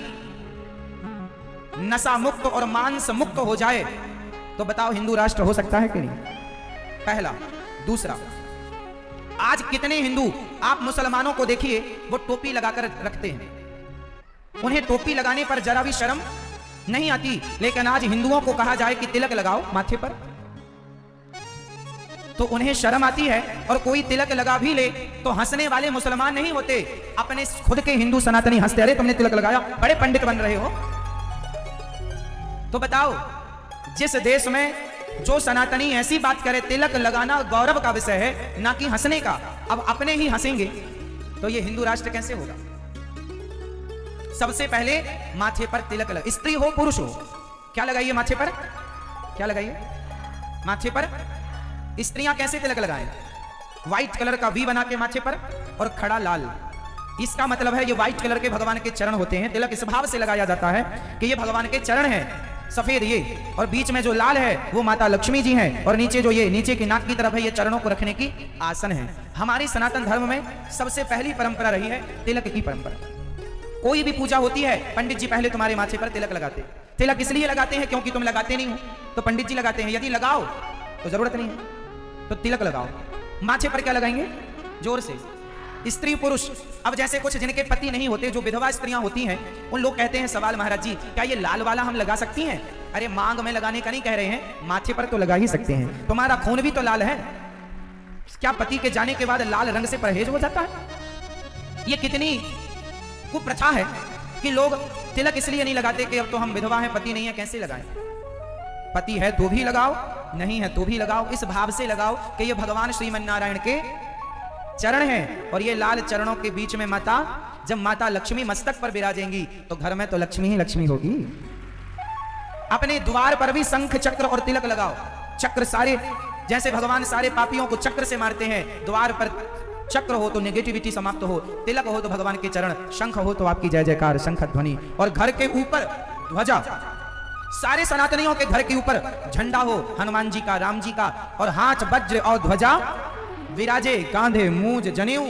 नशा मुक्त और मांस मुक्त हो जाए तो बताओ हिंदू राष्ट्र हो सकता है कि नहीं? पहला। दूसरा, आज कितने हिंदू, आप मुसलमानों को देखिए, वो टोपी लगाकर रखते हैं, उन्हें टोपी लगाने पर जरा भी शर्म नहीं आती। लेकिन आज हिंदुओं को कहा जाए कि तिलक लगाओ माथे पर, तो उन्हें शर्म आती है। और कोई तिलक लगा भी ले तो हंसने वाले मुसलमान नहीं होते, अपने खुद के हिंदू सनातनी हंसते, अरे तुमने तिलक लगाया, बड़े पंडित बन रहे हो। तो बताओ, जिस देश में जो सनातनी ऐसी बात करे, तिलक लगाना गौरव का विषय है ना कि हंसने का, अब अपने ही हंसेंगे तो ये हिंदू राष्ट्र कैसे होगा? सबसे पहले माथे पर तिलक लगा, स्त्री हो पुरुष हो, क्या लगाइए माथे पर? क्या लगाइए माथे पर? स्त्रियां कैसे तिलक लगाएं? व्हाइट कलर का वी बना के माथे पर और खड़ा लाल। इसका मतलब है ये व्हाइट कलर के भगवान के चरण होते हैं। तिलक इस भाव से लगाया जाता है कि ये भगवान के चरण हैं, सफेद ये, और बीच में जो लाल है वो माता लक्ष्मी जी हैं, और नीचे जो ये नीचे की नाक की तरफ है ये चरणों को रखने की आसन है। हमारी सनातन धर्म में सबसे पहली परंपरा रही है तिलक की परंपरा। कोई भी पूजा होती है, पंडित जी पहले तुम्हारे माथे पर तिलक लगाते। तिलक इसलिए लगाते हैं क्योंकि तुम लगाते नहीं हो, तो पंडित जी लगाते हैं। यदि लगाओ तो जरूरत नहीं है, तो तिलक लगाओ। माथे पर क्या लगाएंगे? जोर से। स्त्री पुरुष, अब जैसे कुछ जिनके पति नहीं होते, जो विधवा स्त्रियां होती हैं, उन लोग कहते हैं सवाल, महाराज जी क्या ये लाल वाला हम लगा सकती हैं? अरे मांग में लगाने का नहीं कह रहे हैं, माथे पर तो लगा ही सकते हैं। तुम्हारा खून भी तो लाल है, क्या पति के जाने के बाद लाल रंग से परहेज हो जाता है? ये कितनी कुप्रथा है कि लोग तिलक इसलिए नहीं लगाते कि अब तो हम विधवा हैं, पति नहीं है, कैसे लगाएं? पति है तो भी लगाओ, नहीं है तो भी लगाओ। इस भाव से लगाओ कि ये भगवान श्रीमन नारायण के चरण हैं, और ये लाल चरणों के बीच में माता, जब माता लक्ष्मी मस्तक पर विराजेंगी तो घर में तो लक्ष्मी ही लक्ष्मी होगी। अपने द्वार पर भी शंख चक्र और तिलक लगाओ। चक्र सारे, जैसे भगवान सारे पापियों को चक्र से मारते हैं, द्वार पर चक्र हो तो नेगेटिविटी समाप्त हो, तिलक हो तो भगवान के चरण, शंख हो तो आपकी जय जयकार, शंख ध्वनि, और घर के ऊपर ध्वजा, सारे सनातनियों के घर के ऊपर झंडा हो, हनुमान जी का, राम जी का, और हाथ वज्र और ध्वजा विराजे, कांधे मूंज जनेऊ।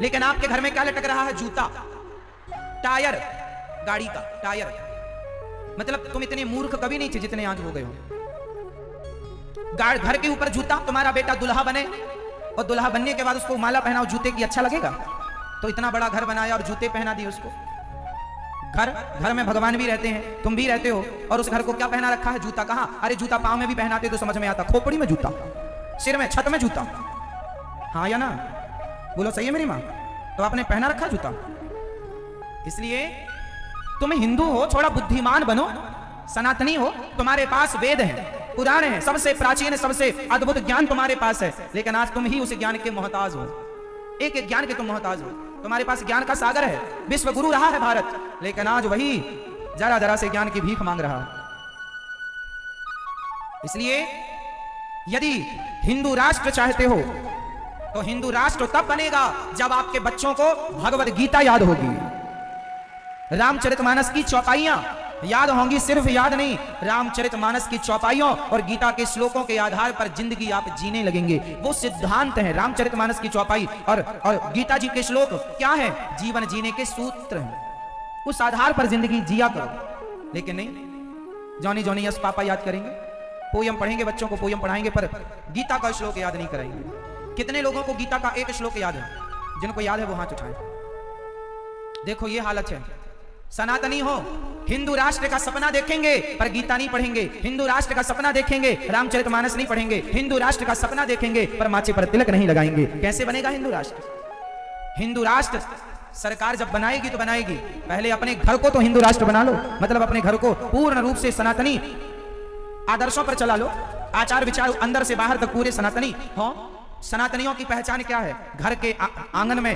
लेकिन आपके घर में क्या लटक रहा है? जूता, टायर, गाड़ी का टायर। मतलब तुम इतने मूर्ख कभी नहीं थे जितने आज हो गए हो। घर के ऊपर जूता, तुम्हारा बेटा दुल्हा बने और दुल्हा बनने के बाद उसको माला पहनाओ जूते की, अच्छा लगेगा? तो इतना बड़ा घर बनाया और जूते पहना दिए उसको। घर में भगवान भी रहते हैं, तुम भी रहते हो, और उस घर को क्या पहना रखा है? जूता। कहां? अरे जूता पांव में भी पहनाते तो समझ में आता, खोपड़ी में जूता, सिर में, छत में जूता, हाँ या ना? बोलो सही है मेरी मां? तो आपने पहना रखा जूता। इसलिए तुम हिंदू हो, थोड़ा बुद्धिमान बनो, सनातनी हो, तुम्हारे पास वेद हैं, पुराण हैं, सबसे प्राचीन, सबसे अद्भुत ज्ञान तुम्हारे पास है। लेकिन आज तुम ही उस ज्ञान के मोहताज हो, एक एक ज्ञान के तुम मोहताज हो। तुम्हारे पास ज्ञान का सागर है, विश्व गुरु रहा है भारत, लेकिन आज वही जरा जरा से ज्ञान की भीख मांग रहा है। इसलिए यदि हिंदू राष्ट्र चाहते हो तो हिंदू राष्ट्र तब बनेगा जब आपके बच्चों को भगवद गीता याद होगी, रामचरितमानस की चौपाइयां याद होंगी। सिर्फ याद नहीं, रामचरितमानस की चौपाइयों और गीता के श्लोकों के आधार पर जिंदगी आप जीने लगेंगे। वो सिद्धांत है, रामचरितमानस की चौपाई और गीता जी के श्लोक क्या है? जीवन जीने के सूत्र हैं। उस आधार पर जिंदगी जिया करो। लेकिन नहीं, जॉनी जॉनी यस पापा याद करेंगे, पोयम पढ़ेंगे, बच्चों को पोयम पढ़ाएंगे, पर गीता का श्लोक याद नहीं कराएंगे। कितने लोगों को गीता का एक श्लोक याद है? जिनको याद है वो हाथ उठाएं। देखो ये हालत है। सनातनी हो, हिंदू राष्ट्र का सपना देखेंगे पर गीता नहीं पढ़ेंगे, हिंदू राष्ट्र का सपना देखेंगे रामचरितमानस नहीं पढ़ेंगे, हिंदू राष्ट्र का सपना देखेंगे पर माथे पर तिलक नहीं लगाएंगे। कैसे बनेगा हिंदू राष्ट्र? हिंदू राष्ट्र सरकार जब बनाएगी तो बनाएगी, पहले अपने घर को तो हिंदू राष्ट्र बना लो, मतलब अपने घर को पूर्ण रूप से सनातनी आदर्शों पर चला लो, आचार विचार अंदर से बाहर तक पूरे सनातनी हो। सनातनियों की पहचान क्या है? घर के आंगन में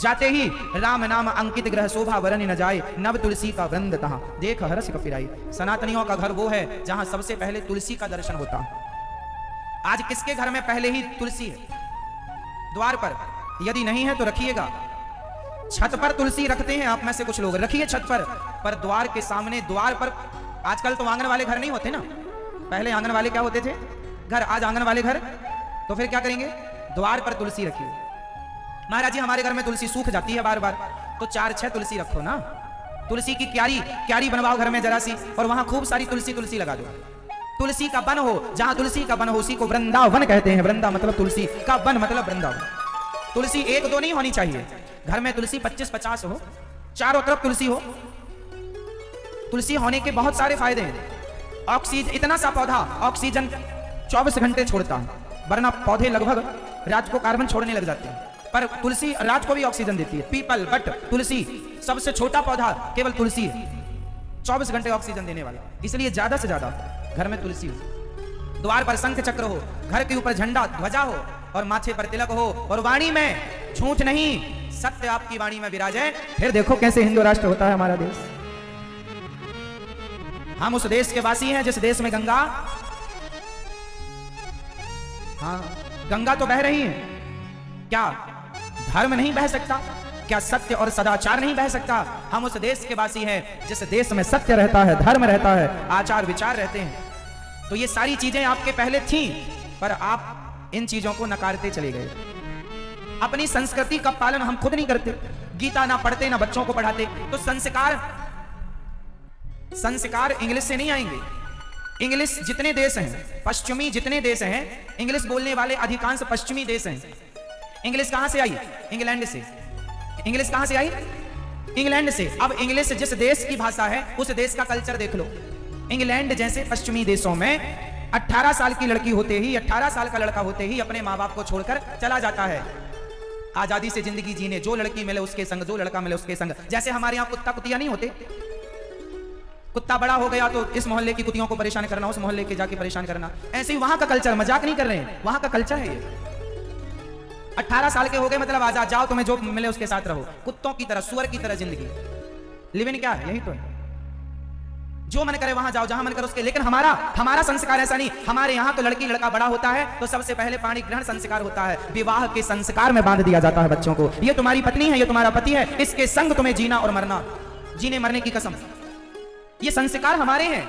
जाते ही राम नाम अंकित ग्रह शोभा वरन न जाए, नव तुलसी का वृंद तहां देख हरस कपिराई। सनातनियों का घर वो है जहां सबसे पहले तुलसी का दर्शन होता। आज किसके घर में पहले ही तुलसी है? द्वार पर, यदि नहीं है तो रखिएगा। छत पर तुलसी रखते हैं आप में से कुछ लोग, रखिए छत पर द्वार के सामने, द्वार पर। आजकल तो आंगन वाले घर नहीं होते ना, पहले आंगन वाले क्या होते थे? घर। आज आंगन वाले घर, तो फिर क्या करेंगे? द्वार पर तुलसी रखिए। महाराज जी हमारे घर में तुलसी सूख जाती है बार बार, तो 4-6 तुलसी रखो ना। तुलसी की क्यारी बनवाओ घर में जरा सी, और वहां खूब सारी तुलसी लगा दो। तुलसी का वन हो, जहां तुलसी का वन हो उसी को वृंदावन कहते हैं। वृंदा मतलब तुलसी का, वन मतलब वृंदावन। तुलसी 1-2 नहीं होनी चाहिए, घर में तुलसी 25-50 हो, चारों तरफ तुलसी हो। तुलसी होने के बहुत सारे फायदे हैं। ऑक्सीजन, इतना सा पौधा ऑक्सीजन 24 घंटे छोड़ता है, वरना पौधे लगभग रात को कार्बन छोड़ने लग जाते हैं, पर तुलसी रात को भी ऑक्सीजन देती है। पीपल, बट तुलसी सबसे छोटा पौधा केवल तुलसी है, 24 घंटे ऑक्सीजन देने वाला। इसलिए ज्यादा से ज्यादा घर में तुलसी हो। द्वार पर शंख चक्र हो, घर के ऊपर झंडा ध्वजा हो, और माथे पर तिलक हो, और वाणी में झूठ नहीं सत्य आपकी वाणी में विराजे। फिर देखो कैसे हिंदू राष्ट्र होता है हमारा देश। हम उस देश के वासी हैं जिस देश में गंगा, हाँ गंगा तो बह रही है। क्या धर्म नहीं बह सकता? क्या सत्य और सदाचार नहीं बह सकता? हम उस देश के वासी हैं जिस देश में सत्य रहता है, धर्म रहता है, आचार विचार रहते हैं। तो ये सारी चीजें आपके पहले थीं, पर आप इन चीजों को नकारते चले गए। अपनी संस्कृति का पालन हम खुद नहीं करते, गीता ना पढ़ते ना बच्चों को पढ़ाते। तो संस्कार इंग्लिश से नहीं आएंगे। इंग्लिश जितने देश हैं, पश्चिमी जितने देश हैं, इंग्लिश बोलने वाले अधिकांश पश्चिमी देश हैं। इंग्लिश कहां से आई? इंग्लैंड से। इंग्लिश कहां से आई? इंग्लैंड से। अब इंग्लिश जिस देश की भाषा है उस देश का कल्चर देख लो। इंग्लैंड जैसे पश्चिमी देशों में 18 साल की लड़की होते ही, 18 साल का लड़का होते ही अपने माँ बाप को छोड़कर चला जाता है आजादी से जिंदगी जीने। जो लड़की मिले उसके संग, जो लड़का मिले उसके संग। जैसे हमारे यहाँ कुत्ता कुतिया नहीं होते, कुत्ता बड़ा हो गया तो इस मोहल्ले की कुतियों को परेशान करना, उस मोहल्ले के जाके परेशान करना। ऐसे ही वहां का कल्चर, मजाक नहीं कर रहे हैं, वहां का कल्चर है ये। 18 साल के हो गए मतलब आजाद, जाओ तुम्हें जो मिले उसके साथ रहो। कुत्तों की तरह, सुअर की तरह जिंदगी। लिविंग क्या है? यही तो है। जो मन करे वहां जाओ, जहां मन करे उसके। लेकिन हमारा संस्कार ऐसा नहीं। हमारे यहाँ तो लड़की लड़का बड़ा होता है तो सबसे पहले पाणी ग्रहण संस्कार होता है, विवाह के संस्कार में बांध दिया जाता है बच्चों को। ये तुम्हारी पत्नी है, ये तुम्हारा पति है, इसके संग तुम्हें जीना और मरना, जीने मरने की कसम। ये संस्कार हमारे हैं।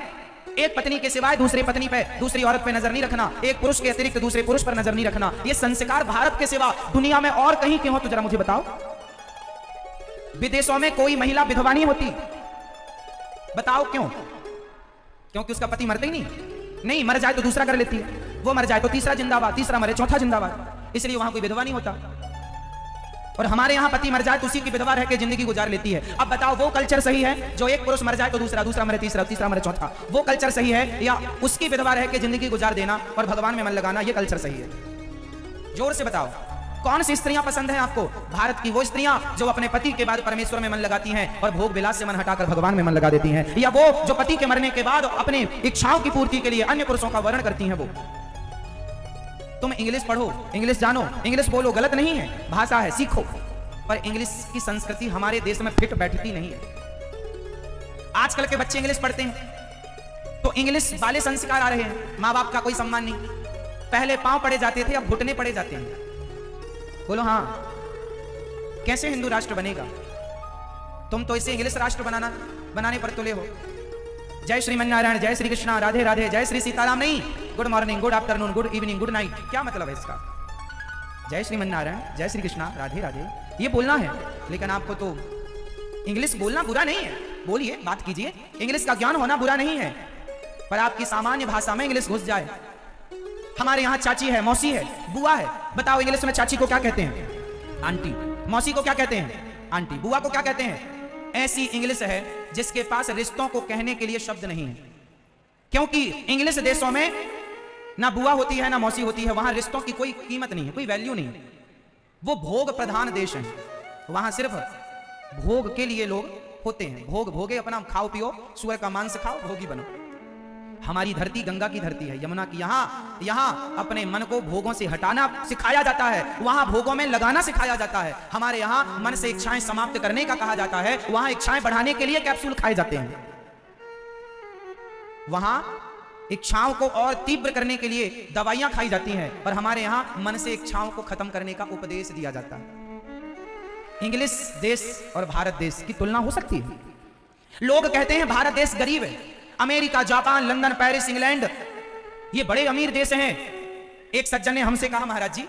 एक पत्नी के सिवाय दूसरी पत्नी पे, दूसरी औरत पे नजर नहीं रखना, एक पुरुष के अतिरिक्त दूसरे पुरुष पर नजर नहीं रखना। ये संस्कार भारत के सिवा दुनिया में और कहीं क्यों हो तो जरा मुझे बताओ। विदेशों में कोई महिला विधवा नहीं होती, बताओ क्यों? क्योंकि उसका पति मरते ही नहीं, मर जाए तो दूसरा कर लेती है, वो मर जाए तो तीसरा जिंदाबाद, तीसरा मरे चौथा जिंदाबाद, इसलिए वहां कोई विधवा नहीं होता। और हमारे यहाँ पति मर जाए तो उसी की विधवा रह के जिंदगी गुजार लेती है। अब बताओ वो कल्चर सही है जो एक पुरुष मर जाए तो दूसरा, दूसरा मरे तीसरा, तीसरा मरे चौथा, वो कल्चर सही है? या उसकी विधवा रह के जिंदगी गुजार देना और भगवान में मन लगाना, ये कल्चर सही है? जोर से बताओ, कौन सी स्त्रियां पसंद है आपको? भारत की वो स्त्रियां जो अपने पति के बाद परमेश्वर में मन लगाती हैं और भोग विलास से मन हटाकर भगवान में मन लगा देती हैं, या वो जो पति के मरने के बाद अपने इच्छाओं की पूर्ति के लिए अन्य पुरुषों का वर्ण करती हैं? वो तुम इंग्लिश पढ़ो, इंग्लिश जानो, इंग्लिश बोलो, गलत नहीं है, भाषा है, सीखो, पर इंग्लिश की संस्कृति हमारे देश में फिट बैठती नहीं है। आजकल के बच्चे इंग्लिश पढ़ते हैं तो इंग्लिश वाले संस्कार आ रहे हैं, माँ बाप का कोई सम्मान नहीं। पहले पांव पड़े जाते थे, अब घुटने पड़े जाते हैं। बोलो हाँ। कैसे हिंदू राष्ट्र बनेगा? तुम तो इसे इंग्लिश राष्ट्र बनाने पर तुले हो। जय श्रीमन नारायण, जय श्री कृष्णा, राधे राधे, जय श्री सीताराम नहीं, good morning, good afternoon, good evening, good night. क्या मतलब है इसका? जय श्रीमन नारायण, जय श्री कृष्णा, राधे राधे, ये बोलना है। लेकिन आपको तो इंग्लिश बोलना बुरा नहीं है, बोलिए, बात कीजिए, इंग्लिश का ज्ञान होना बुरा नहीं है, पर आपकी सामान्य भाषा में इंग्लिश घुस जाए। हमारे यहाँ चाची है, मौसी है, बुआ है, बताओ इंग्लिश में चाची को क्या कहते हैं? आंटी। मौसी को क्या कहते हैं? आंटी। बुआ को क्या कहते हैं? ऐसी इंग्लिश है जिसके पास रिश्तों को कहने के लिए शब्द नहीं है, क्योंकि इंग्लिश देशों में ना बुआ होती है ना मौसी होती है, वहां रिश्तों की कोई कीमत नहीं है, कोई वैल्यू नहीं है। वो भोग प्रधान देश है, वहां सिर्फ भोग के लिए लोग होते हैं। भोग भोगे, अपना खाओ पियो, सुअर का मांस खाओ, भोगी बनो। हमारी धरती गंगा की धरती है, यमुना की। यहाँ अपने मन को भोगों से हटाना सिखाया जाता है, वहां भोगों में लगाना सिखाया जाता है। हमारे यहाँ मन से इच्छाएं समाप्त करने का कहा जाता है, वहां इच्छाएं बढ़ाने के लिए कैप्सूल खाए जाते हैं। वहां इच्छाओं को और तीव्र करने के लिए दवाइयां खाई जाती हैं, पर हमारे यहाँ मन से इच्छाओं को खत्म करने का उपदेश दिया जाता है। इंग्लिश देश और भारत देश की तुलना हो सकती है? लोग कहते हैं भारत देश गरीब है, America, Japan, London, Paris, England ये बड़े अमीर देश हैं। एक सज्जन ने हमसे कहा, महाराज जी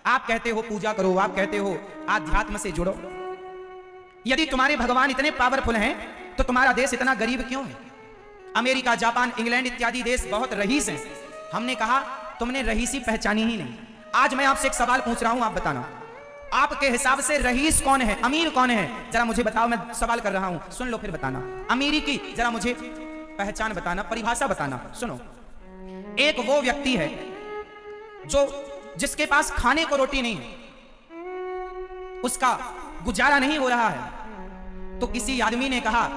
आप कहते हो पूजा करो, आप कहते हो आध्यात्म से जुड़ो, यदि तुम्हारे भगवान इतने पावरफुल हैं तो तुम्हारा देश इतना गरीब क्यों है? अमेरिका, जापान, इंग्लैंड इत्यादि देश बहुत रईस हैं। हमने कहा तुमने रईसी पहचानी ही नहीं। आज मैं आपसे एक सवाल पूछ रहा हूं, आप बताना, आपके हिसाब से रईस कौन है, अमीर कौन है? जरा मुझे बताओ, मैं सवाल कर रहा हूं, सुन लो फिर बताना। अमीरी की जरा मुझे पहचान बताना, परिभाषा बताना। सुनो, एक वो व्यक्ति है जिसके पास खाने को रोटी नहीं है, उसका गुजारा नहीं हो रहा है, तो किसी आदमी ने कहा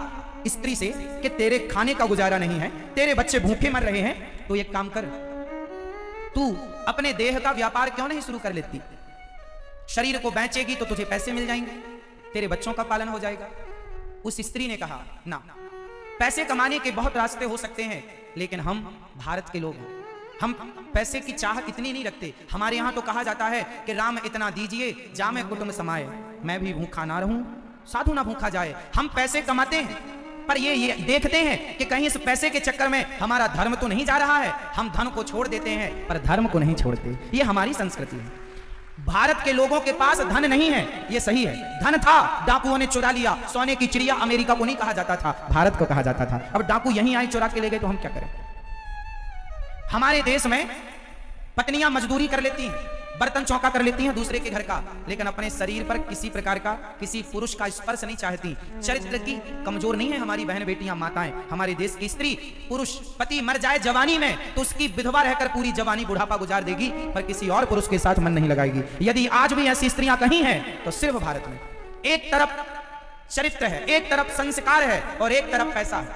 स्त्री से कि तेरे खाने का गुजारा नहीं है, तेरे बच्चे भूखे मर रहे हैं, तो एक काम कर, तू अपने देह का व्यापार क्यों नहीं शुरू कर लेती? शरीर को बेचेगी तो तुझे पैसे मिल जाएंगे, तेरे बच्चों का पालन हो जाएगा। उस स्त्री ने कहा ना, पैसे कमाने के बहुत रास्ते हो सकते हैं, लेकिन हम भारत के लोग हैं, हम पैसे की चाह इतनी नहीं रखते। हमारे यहाँ तो कहा जाता है कि राम इतना दीजिए जामे कुटुंब समाए, मैं भी भूखा ना रहूं, साधु ना भूखा जाए। हम पैसे कमाते हैं, पर ये देखते हैं कि कहीं इस पैसे के चक्कर में हमारा धर्म तो नहीं जा रहा है। हम धन को छोड़ देते हैं पर धर्म को नहीं छोड़ते। ये हमारी संस्कृति है। भारत के लोगों के पास धन नहीं है, ये सही है। धन था, डाकुओं ने चुरा लिया। सोने की चिड़िया अमेरिका को नहीं कहा जाता था, भारत को कहा जाता था। अब डाकू यहीं आए, चुरा के ले गए, तो हम क्या करें? हमारे देश में पत्नियां मजदूरी कर लेती हैं, बर्तन चौका कर लेती हैं दूसरे के घर का, लेकिन अपने शरीर पर किसी प्रकार का, किसी पुरुष का स्पर्श नहीं चाहती। चरित्र की कमजोर नहीं है हमारी बहन बेटियां, माताएं। हमारे देश की स्त्री, पुरुष पति मर जाए जवानी में तो उसकी विधवा रहकर पूरी जवानी बुढ़ापा गुजार देगी, पर किसी और पुरुष के साथ मन नहीं लगाएगी। यदि आज भी ऐसी स्त्रियां कहीं हैं तो सिर्फ भारत में। एक तरफ चरित्र है, एक तरफ संस्कार है और एक तरफ पैसा है।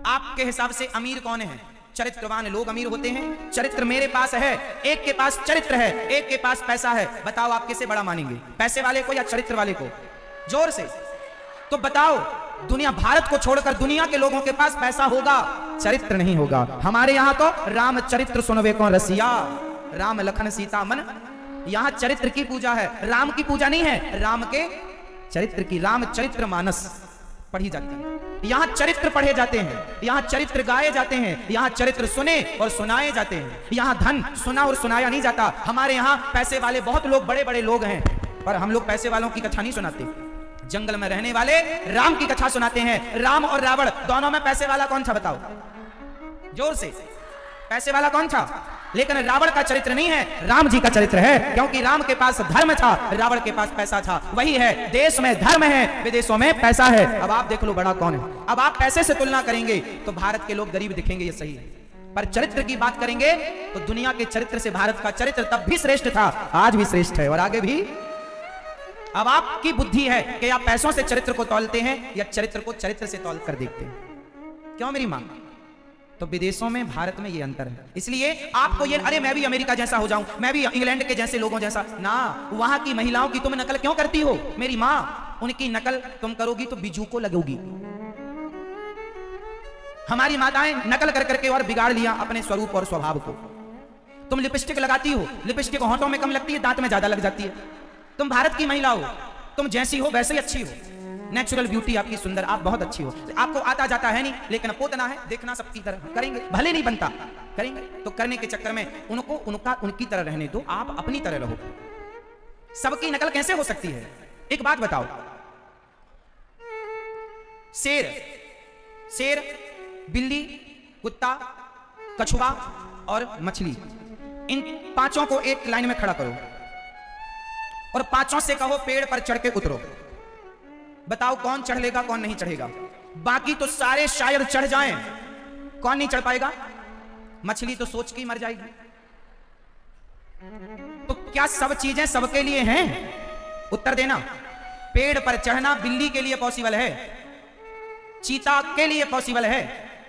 आपके हिसाब से अमीर कौन है? चरित्रवान लोग अमीर होते हैं। चरित्र मेरे पास है, एक के पास चरित्र है, एक के पास पैसा है। बताओ आप किसे बड़ा मानेंगे, पैसे वाले को या चरित्र वाले को? जोर से तो बताओ। दुनिया, भारत को छोड़कर दुनिया के लोगों के पास पैसा होगा, चरित्र नहीं होगा। हमारे यहाँ तो राम चरित्र सुनवे कौन रसिया, राम लखन सीता मन। यहाँ चरित्र की पूजा है, राम की पूजा नहीं है, राम के चरित्र की। राम चरित्र मानस पढ़ी जाती है, यहाँ चरित्र पढ़े जाते हैं, यहाँ चरित्र गाए जाते हैं, यहाँ चरित्र सुने और सुनाए जाते हैं। यहाँ धन सुना और सुनाया नहीं जाता। हमारे यहाँ पैसे वाले बहुत लोग, बड़े बड़े लोग हैं, पर हम लोग पैसे वालों की कथा नहीं सुनाते। जंगल में रहने वाले राम की कथा सुनाते हैं। राम और रावण दोनों में पैसे वाला कौन था? बताओ जोर से, पैसे वाला कौन था? लेकिन रावण का चरित्र नहीं है, राम जी का चरित्र है, क्योंकि राम के पास धर्म था, रावण के पास पैसा था। वही है, देश में धर्म है, विदेशों में पैसा है। अब आप देख लो बड़ा कौन है। अब आप पैसे से तुलना करेंगे तो भारत के लोग गरीब दिखेंगे, ये सही है, पर चरित्र की बात करेंगे तो दुनिया के चरित्र से भारत का चरित्र तब भी श्रेष्ठ था, आज भी श्रेष्ठ है और आगे भी। अब आपकी बुद्धि है कि आप पैसों से चरित्र को तौलते हैं या चरित्र को चरित्र से तौल कर देखते हैं। क्यों मेरी मां? तो विदेशों में भारत में ये अंतर है। इसलिए आपको ये, अरे मैं भी अमेरिका जैसा हो जाऊं, मैं भी इंग्लैंड के जैसे लोगों जैसा ना। वहां की महिलाओं की तुम नकल क्यों करती हो मेरी मां? उनकी नकल तुम करोगी तो बीजू को लगोगी। हमारी माताएं नकल कर करके और बिगाड़ लिया अपने स्वरूप और स्वभाव को। तुम लिपस्टिक लगाती हो, लिपस्टिक होंठों में कम लगती है, दांत में ज्यादा लग जाती है। तुम भारत की महिला हो, तुम जैसी हो वैसे ही अच्छी हो, नेचुरल ब्यूटी आपकी सुंदर, आप बहुत अच्छी हो। आपको आता जाता है नहीं, लेकिन पोतना है, देखना सबकी तरह करेंगे, भले नहीं बनता करेंगे। तो करने के चक्कर में उनको उनकी तरह रहने दो, आप अपनी तरह रहो। सबकी नकल कैसे हो सकती है? एक बात बताओ, शेर, बिल्ली, कुत्ता, कछुआ और मछली, इन पांचों को एक लाइन में खड़ा करो और पांचों से कहो पेड़ पर चढ़ के उतरो। बताओ कौन चढ़ लेगा, कौन नहीं चढ़ेगा? बाकी तो सारे शायद चढ़ जाएं, कौन नहीं चढ़ पाएगा? मछली तो सोच के ही मर जाएगी। तो क्या सब चीजें सबके लिए हैं? उत्तर देना। पेड़ पर चढ़ना बिल्ली के लिए पॉसिबल है, चीता के लिए पॉसिबल है,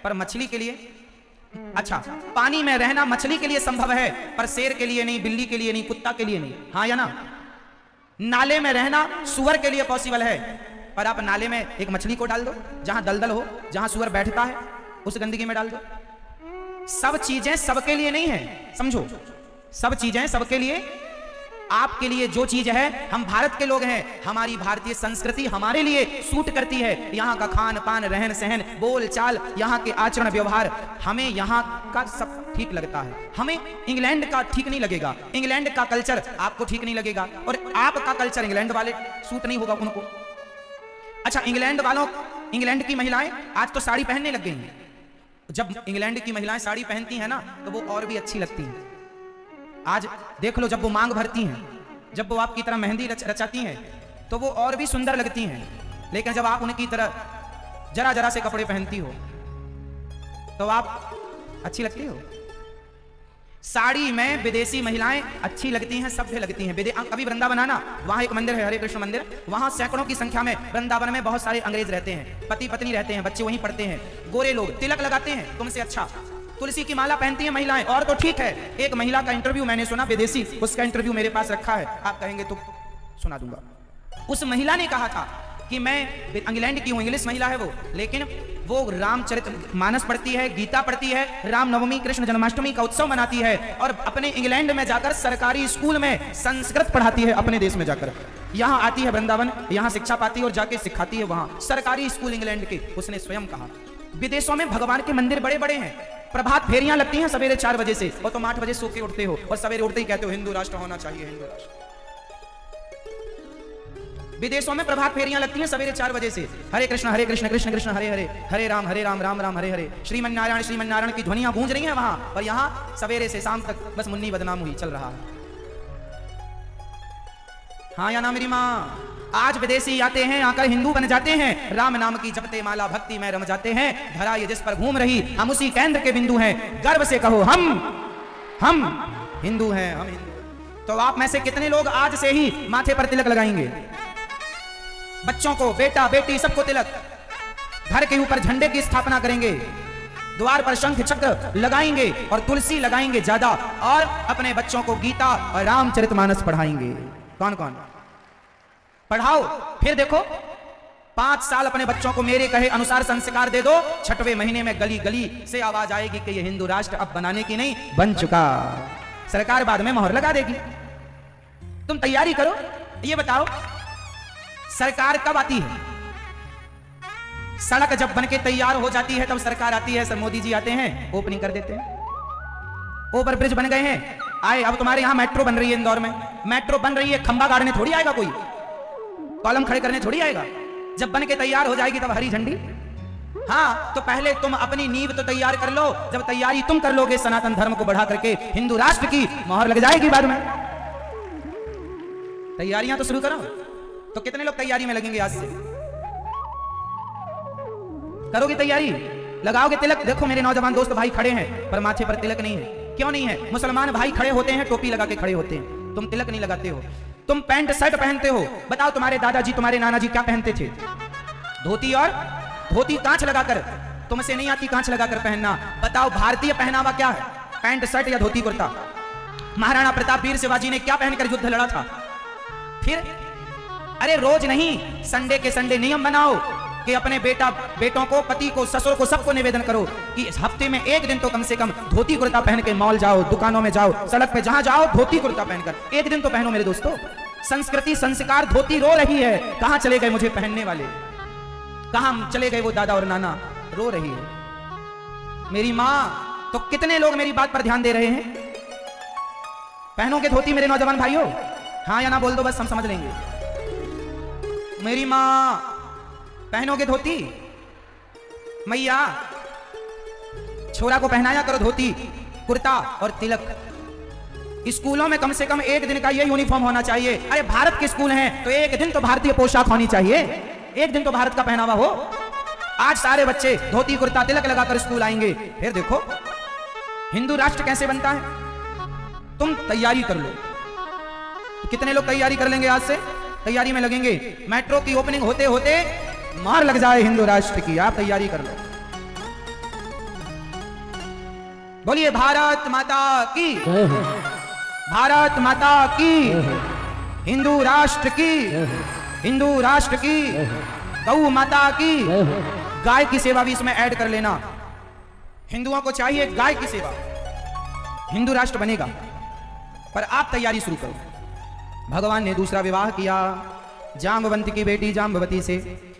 पर मछली के लिए? अच्छा, पानी में रहना मछली के लिए संभव है, पर शेर के लिए नहीं, बिल्ली के लिए नहीं, कुत्ता के लिए नहीं, हाँ या ना? नाले में रहना सुअर के लिए पॉसिबल है, पर आप नाले में एक मछली को डाल दो, जहां दलदल हो, जहां सुअर बैठता है, उस गंदगी में डाल दो। सब चीजें सबके लिए नहीं है, समझो, सब चीजें सबके लिए। आपके लिए जो चीज है, हम भारत के लोग हैं, हमारी भारतीय संस्कृति हमारे लिए सूट करती है। यहाँ का खान पान, रहन सहन, बोल चाल, यहाँ के आचरण व्यवहार, हमें यहाँ का सब ठीक लगता है। हमें इंग्लैंड का ठीक नहीं लगेगा, इंग्लैंड का कल्चर आपको ठीक नहीं लगेगा, और आपका कल्चर इंग्लैंड वाले सूट नहीं होगा उनको। अच्छा, इंग्लैंड की महिलाएं आज तो साड़ी पहनने लग गई हैं। जब इंग्लैंड की महिलाएं साड़ी पहनती हैं ना, तो वो और भी अच्छी लगती हैं। आज देख लो, जब वो मांग भरती हैं, जब वो आपकी तरह मेहंदी रचाती हैं, तो वो और भी सुंदर लगती हैं। लेकिन जब आप उनकी तरह जरा जरा से कपड़े पहनती हो, तो आप अच्छी लगती हो। साड़ी में विदेशी महिलाएं अच्छी लगती हैं, सभ्य लगती हैं। अभी वृंदावन आना, वहां एक मंदिर है, हरे कृष्ण मंदिर, वहां सैकड़ों की संख्या में वृंदावन में बहुत सारे अंग्रेज रहते हैं, पति पत्नी रहते हैं, बच्चे वहीं पढ़ते हैं। गोरे लोग तिलक लगाते हैं, तुमसे अच्छा तुलसी की माला पहनती हैं महिलाएं, और तो ठीक है। एक महिला का इंटरव्यू मैंने सुना, विदेशी, उसका इंटरव्यू मेरे पास रखा है, आप कहेंगे तो सुना दूंगा। उस महिला ने कहा था कि मैं इंग्लैंड की हूं, इंग्लिश महिला है वो, लेकिन वो रामचरितमानस पढ़ती है, गीता पढ़ती है, रामनवमी कृष्ण जन्माष्टमी का उत्सव मनाती है, और अपने इंग्लैंड में जाकर सरकारी स्कूल में संस्कृत पढ़ाती है। अपने देश में जाकर यहाँ आती है वृंदावन, यहाँ शिक्षा पाती है और जाके सिखाती है वहां सरकारी स्कूल इंग्लैंड के। उसने स्वयं कहा, विदेशों में भगवान के मंदिर बड़े बड़े हैं, प्रभात फेरियां लगती हैं सवेरे 4 बजे से, और तुम 8 बजे सो के उठते हो और सवेरे उठते ही कहते हो हिंदू राष्ट्र होना चाहिए, हिंदू राष्ट्र। विदेशों में प्रभात फेरियां लगती हैं सवेरे 4 बजे से, हरे कृष्ण कृष्ण कृष्ण हरे हरे, हरे राम राम राम हरे हरे, श्रीमन नारायण की ध्वनियां गूंज रही हैं वहां, और यहां सवेरे से शाम तक बस मुन्नी बदनाम हुई चल रहा है। हाँ या ना मेरी माँ? आज विदेशी आते हैं, आकर हिंदू बन जाते हैं, राम नाम की जपते माला भक्ति में रम जाते हैं। धरा ये जिस पर घूम रही, हम उसी केंद्र के बिंदु हैं, गर्व से कहो हम हिंदू हैं, हम हिंदू। तो आप में से कितने लोग आज से ही माथे पर तिलक लगाएंगे? बच्चों को, बेटा बेटी सबको तिलक, घर के ऊपर झंडे की स्थापना करेंगे, द्वार पर शंख चक्र लगाएंगे और तुलसी लगाएंगे ज्यादा, और अपने बच्चों को गीता और रामचरितमानस पढ़ाएंगे। कौन कौन पढ़ाओ? फिर देखो, 5 साल अपने बच्चों को मेरे कहे अनुसार संस्कार दे दो, 6वें महीने में गली गली से आवाज आएगी कि ये हिंदू राष्ट्र अब बनाने की नहीं, बन चुका। सरकार बाद में मोहर लगा देगी। तुम तैयारी करो। ये बताओ, सरकार कब आती है? सड़क जब बनके तैयार हो जाती है तब सरकार आती है। सर मोदी जी आते हैं, ओपनिंग कर देते हैं, ओवर ब्रिज बन गए हैं, आए। अब तुम्हारे यहां मेट्रो बन रही है, इंदौर में मेट्रो बन रही है, खंबा गाड़ने थोड़ी आएगा कोई, कॉलम खड़े करने थोड़ी आएगा। जब बन के तैयार हो जाएगी तब हरी झंडी। हाँ, तो पहले तुम अपनी नींव तो तैयार कर लो। जब तैयारी तुम कर लोगे, सनातन धर्म को बढ़ा करके हिंदू राष्ट्र की मोहर लग जाएगी बाद में। तैयारियां तो शुरू करो। तो कितने लोग तैयारी में लगेंगे? आज से करोगे तैयारी, लगाओगे तिलक? देखो मेरे नौजवान दोस्त भाई खड़े हैं, पर माथे पर तिलक नहीं है। क्यों नहीं है? मुसलमान भाई खड़े होते हैं, टोपी लगा के खड़े होते हैं, तुम तिलक नहीं लगाते हो। तुम पैंट शर्ट पहनते हो। बताओ तुम्हारे दादाजी, तुम्हारे नाना जी क्या पहनते थे? धोती, और धोती कांच लगाकर। तुमसे नहीं आती कांच लगाकर पहनना। बताओ भारतीय पहनावा क्या है? पैंट शर्ट या धोती कुर्ता? महाराणा प्रताप वीर शिवाजी ने क्या पहनकर युद्ध लड़ा था? फिर अरे रोज नहीं, संडे के संडे नियम बनाओ कि अपने बेटों को, पति को, ससुर को, सबको निवेदन करो कि इस हफ्ते में एक दिन तो कम से कम धोती कुर्ता पहन के मॉल जाओ, दुकानों में जाओ, सड़क पे जहां जाओ धोती कुर्ता पहनकर एक दिन तो पहनो मेरे दोस्तों। संस्कृति, संस्कार, धोती रो रही है, कहां चले गए मुझे पहनने वाले, कहां चले गए वो दादा और नाना, रो रही है मेरी मां। तो कितने लोग मेरी बात पर ध्यान दे रहे हैं? पहनोगे धोती मेरे नौजवान भाइयों? हाँ या ना बोल दो, बस हम समझ लेंगे। मेरी मां, पहनोगे धोती? मैया, छोरा को पहनाया करो धोती कुर्ता और तिलक। स्कूलों में कम से कम एक दिन का ये यूनिफॉर्म होना चाहिए। अरे भारत के स्कूल हैं तो एक दिन तो भारतीय पोशाक होनी चाहिए, एक दिन तो भारत का पहनावा हो। आज सारे बच्चे धोती कुर्ता तिलक लगाकर स्कूल आएंगे, फिर देखो हिंदू राष्ट्र कैसे बनता है। तुम तैयारी कर लो। तो कितने लोग तैयारी कर लेंगे? आज से तैयारी में लगेंगे। मेट्रो की ओपनिंग होते होते मार लग जाए हिंदू राष्ट्र की, आप तैयारी कर लो। बोलिए भारत माता की, भारत माता की, हिंदू राष्ट्र की, हिंदू राष्ट्र की, गौ माता की। गाय की सेवा भी इसमें ऐड कर लेना। हिंदुओं को चाहिए गाय की सेवा, हिंदू राष्ट्र बनेगा। पर आप तैयारी शुरू करो। भगवान ने दूसरा विवाह किया जाम्बवंती की बेटी जाम्बवती से।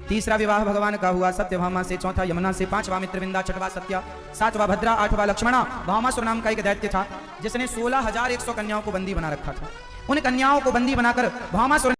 तीसरा विवाह भगवान का हुआ सत्यभामा से। चौथा यमुना से। पांचवा मित्रविंदा। छठवा सत्या। सातवां भद्रा। आठवां लक्ष्मणा। भामासुर नाम का एक दैत्य था जिसने 16,100 कन्याओं को बंदी बना रखा था। उन कन्याओं को बंदी बनाकर भामासुर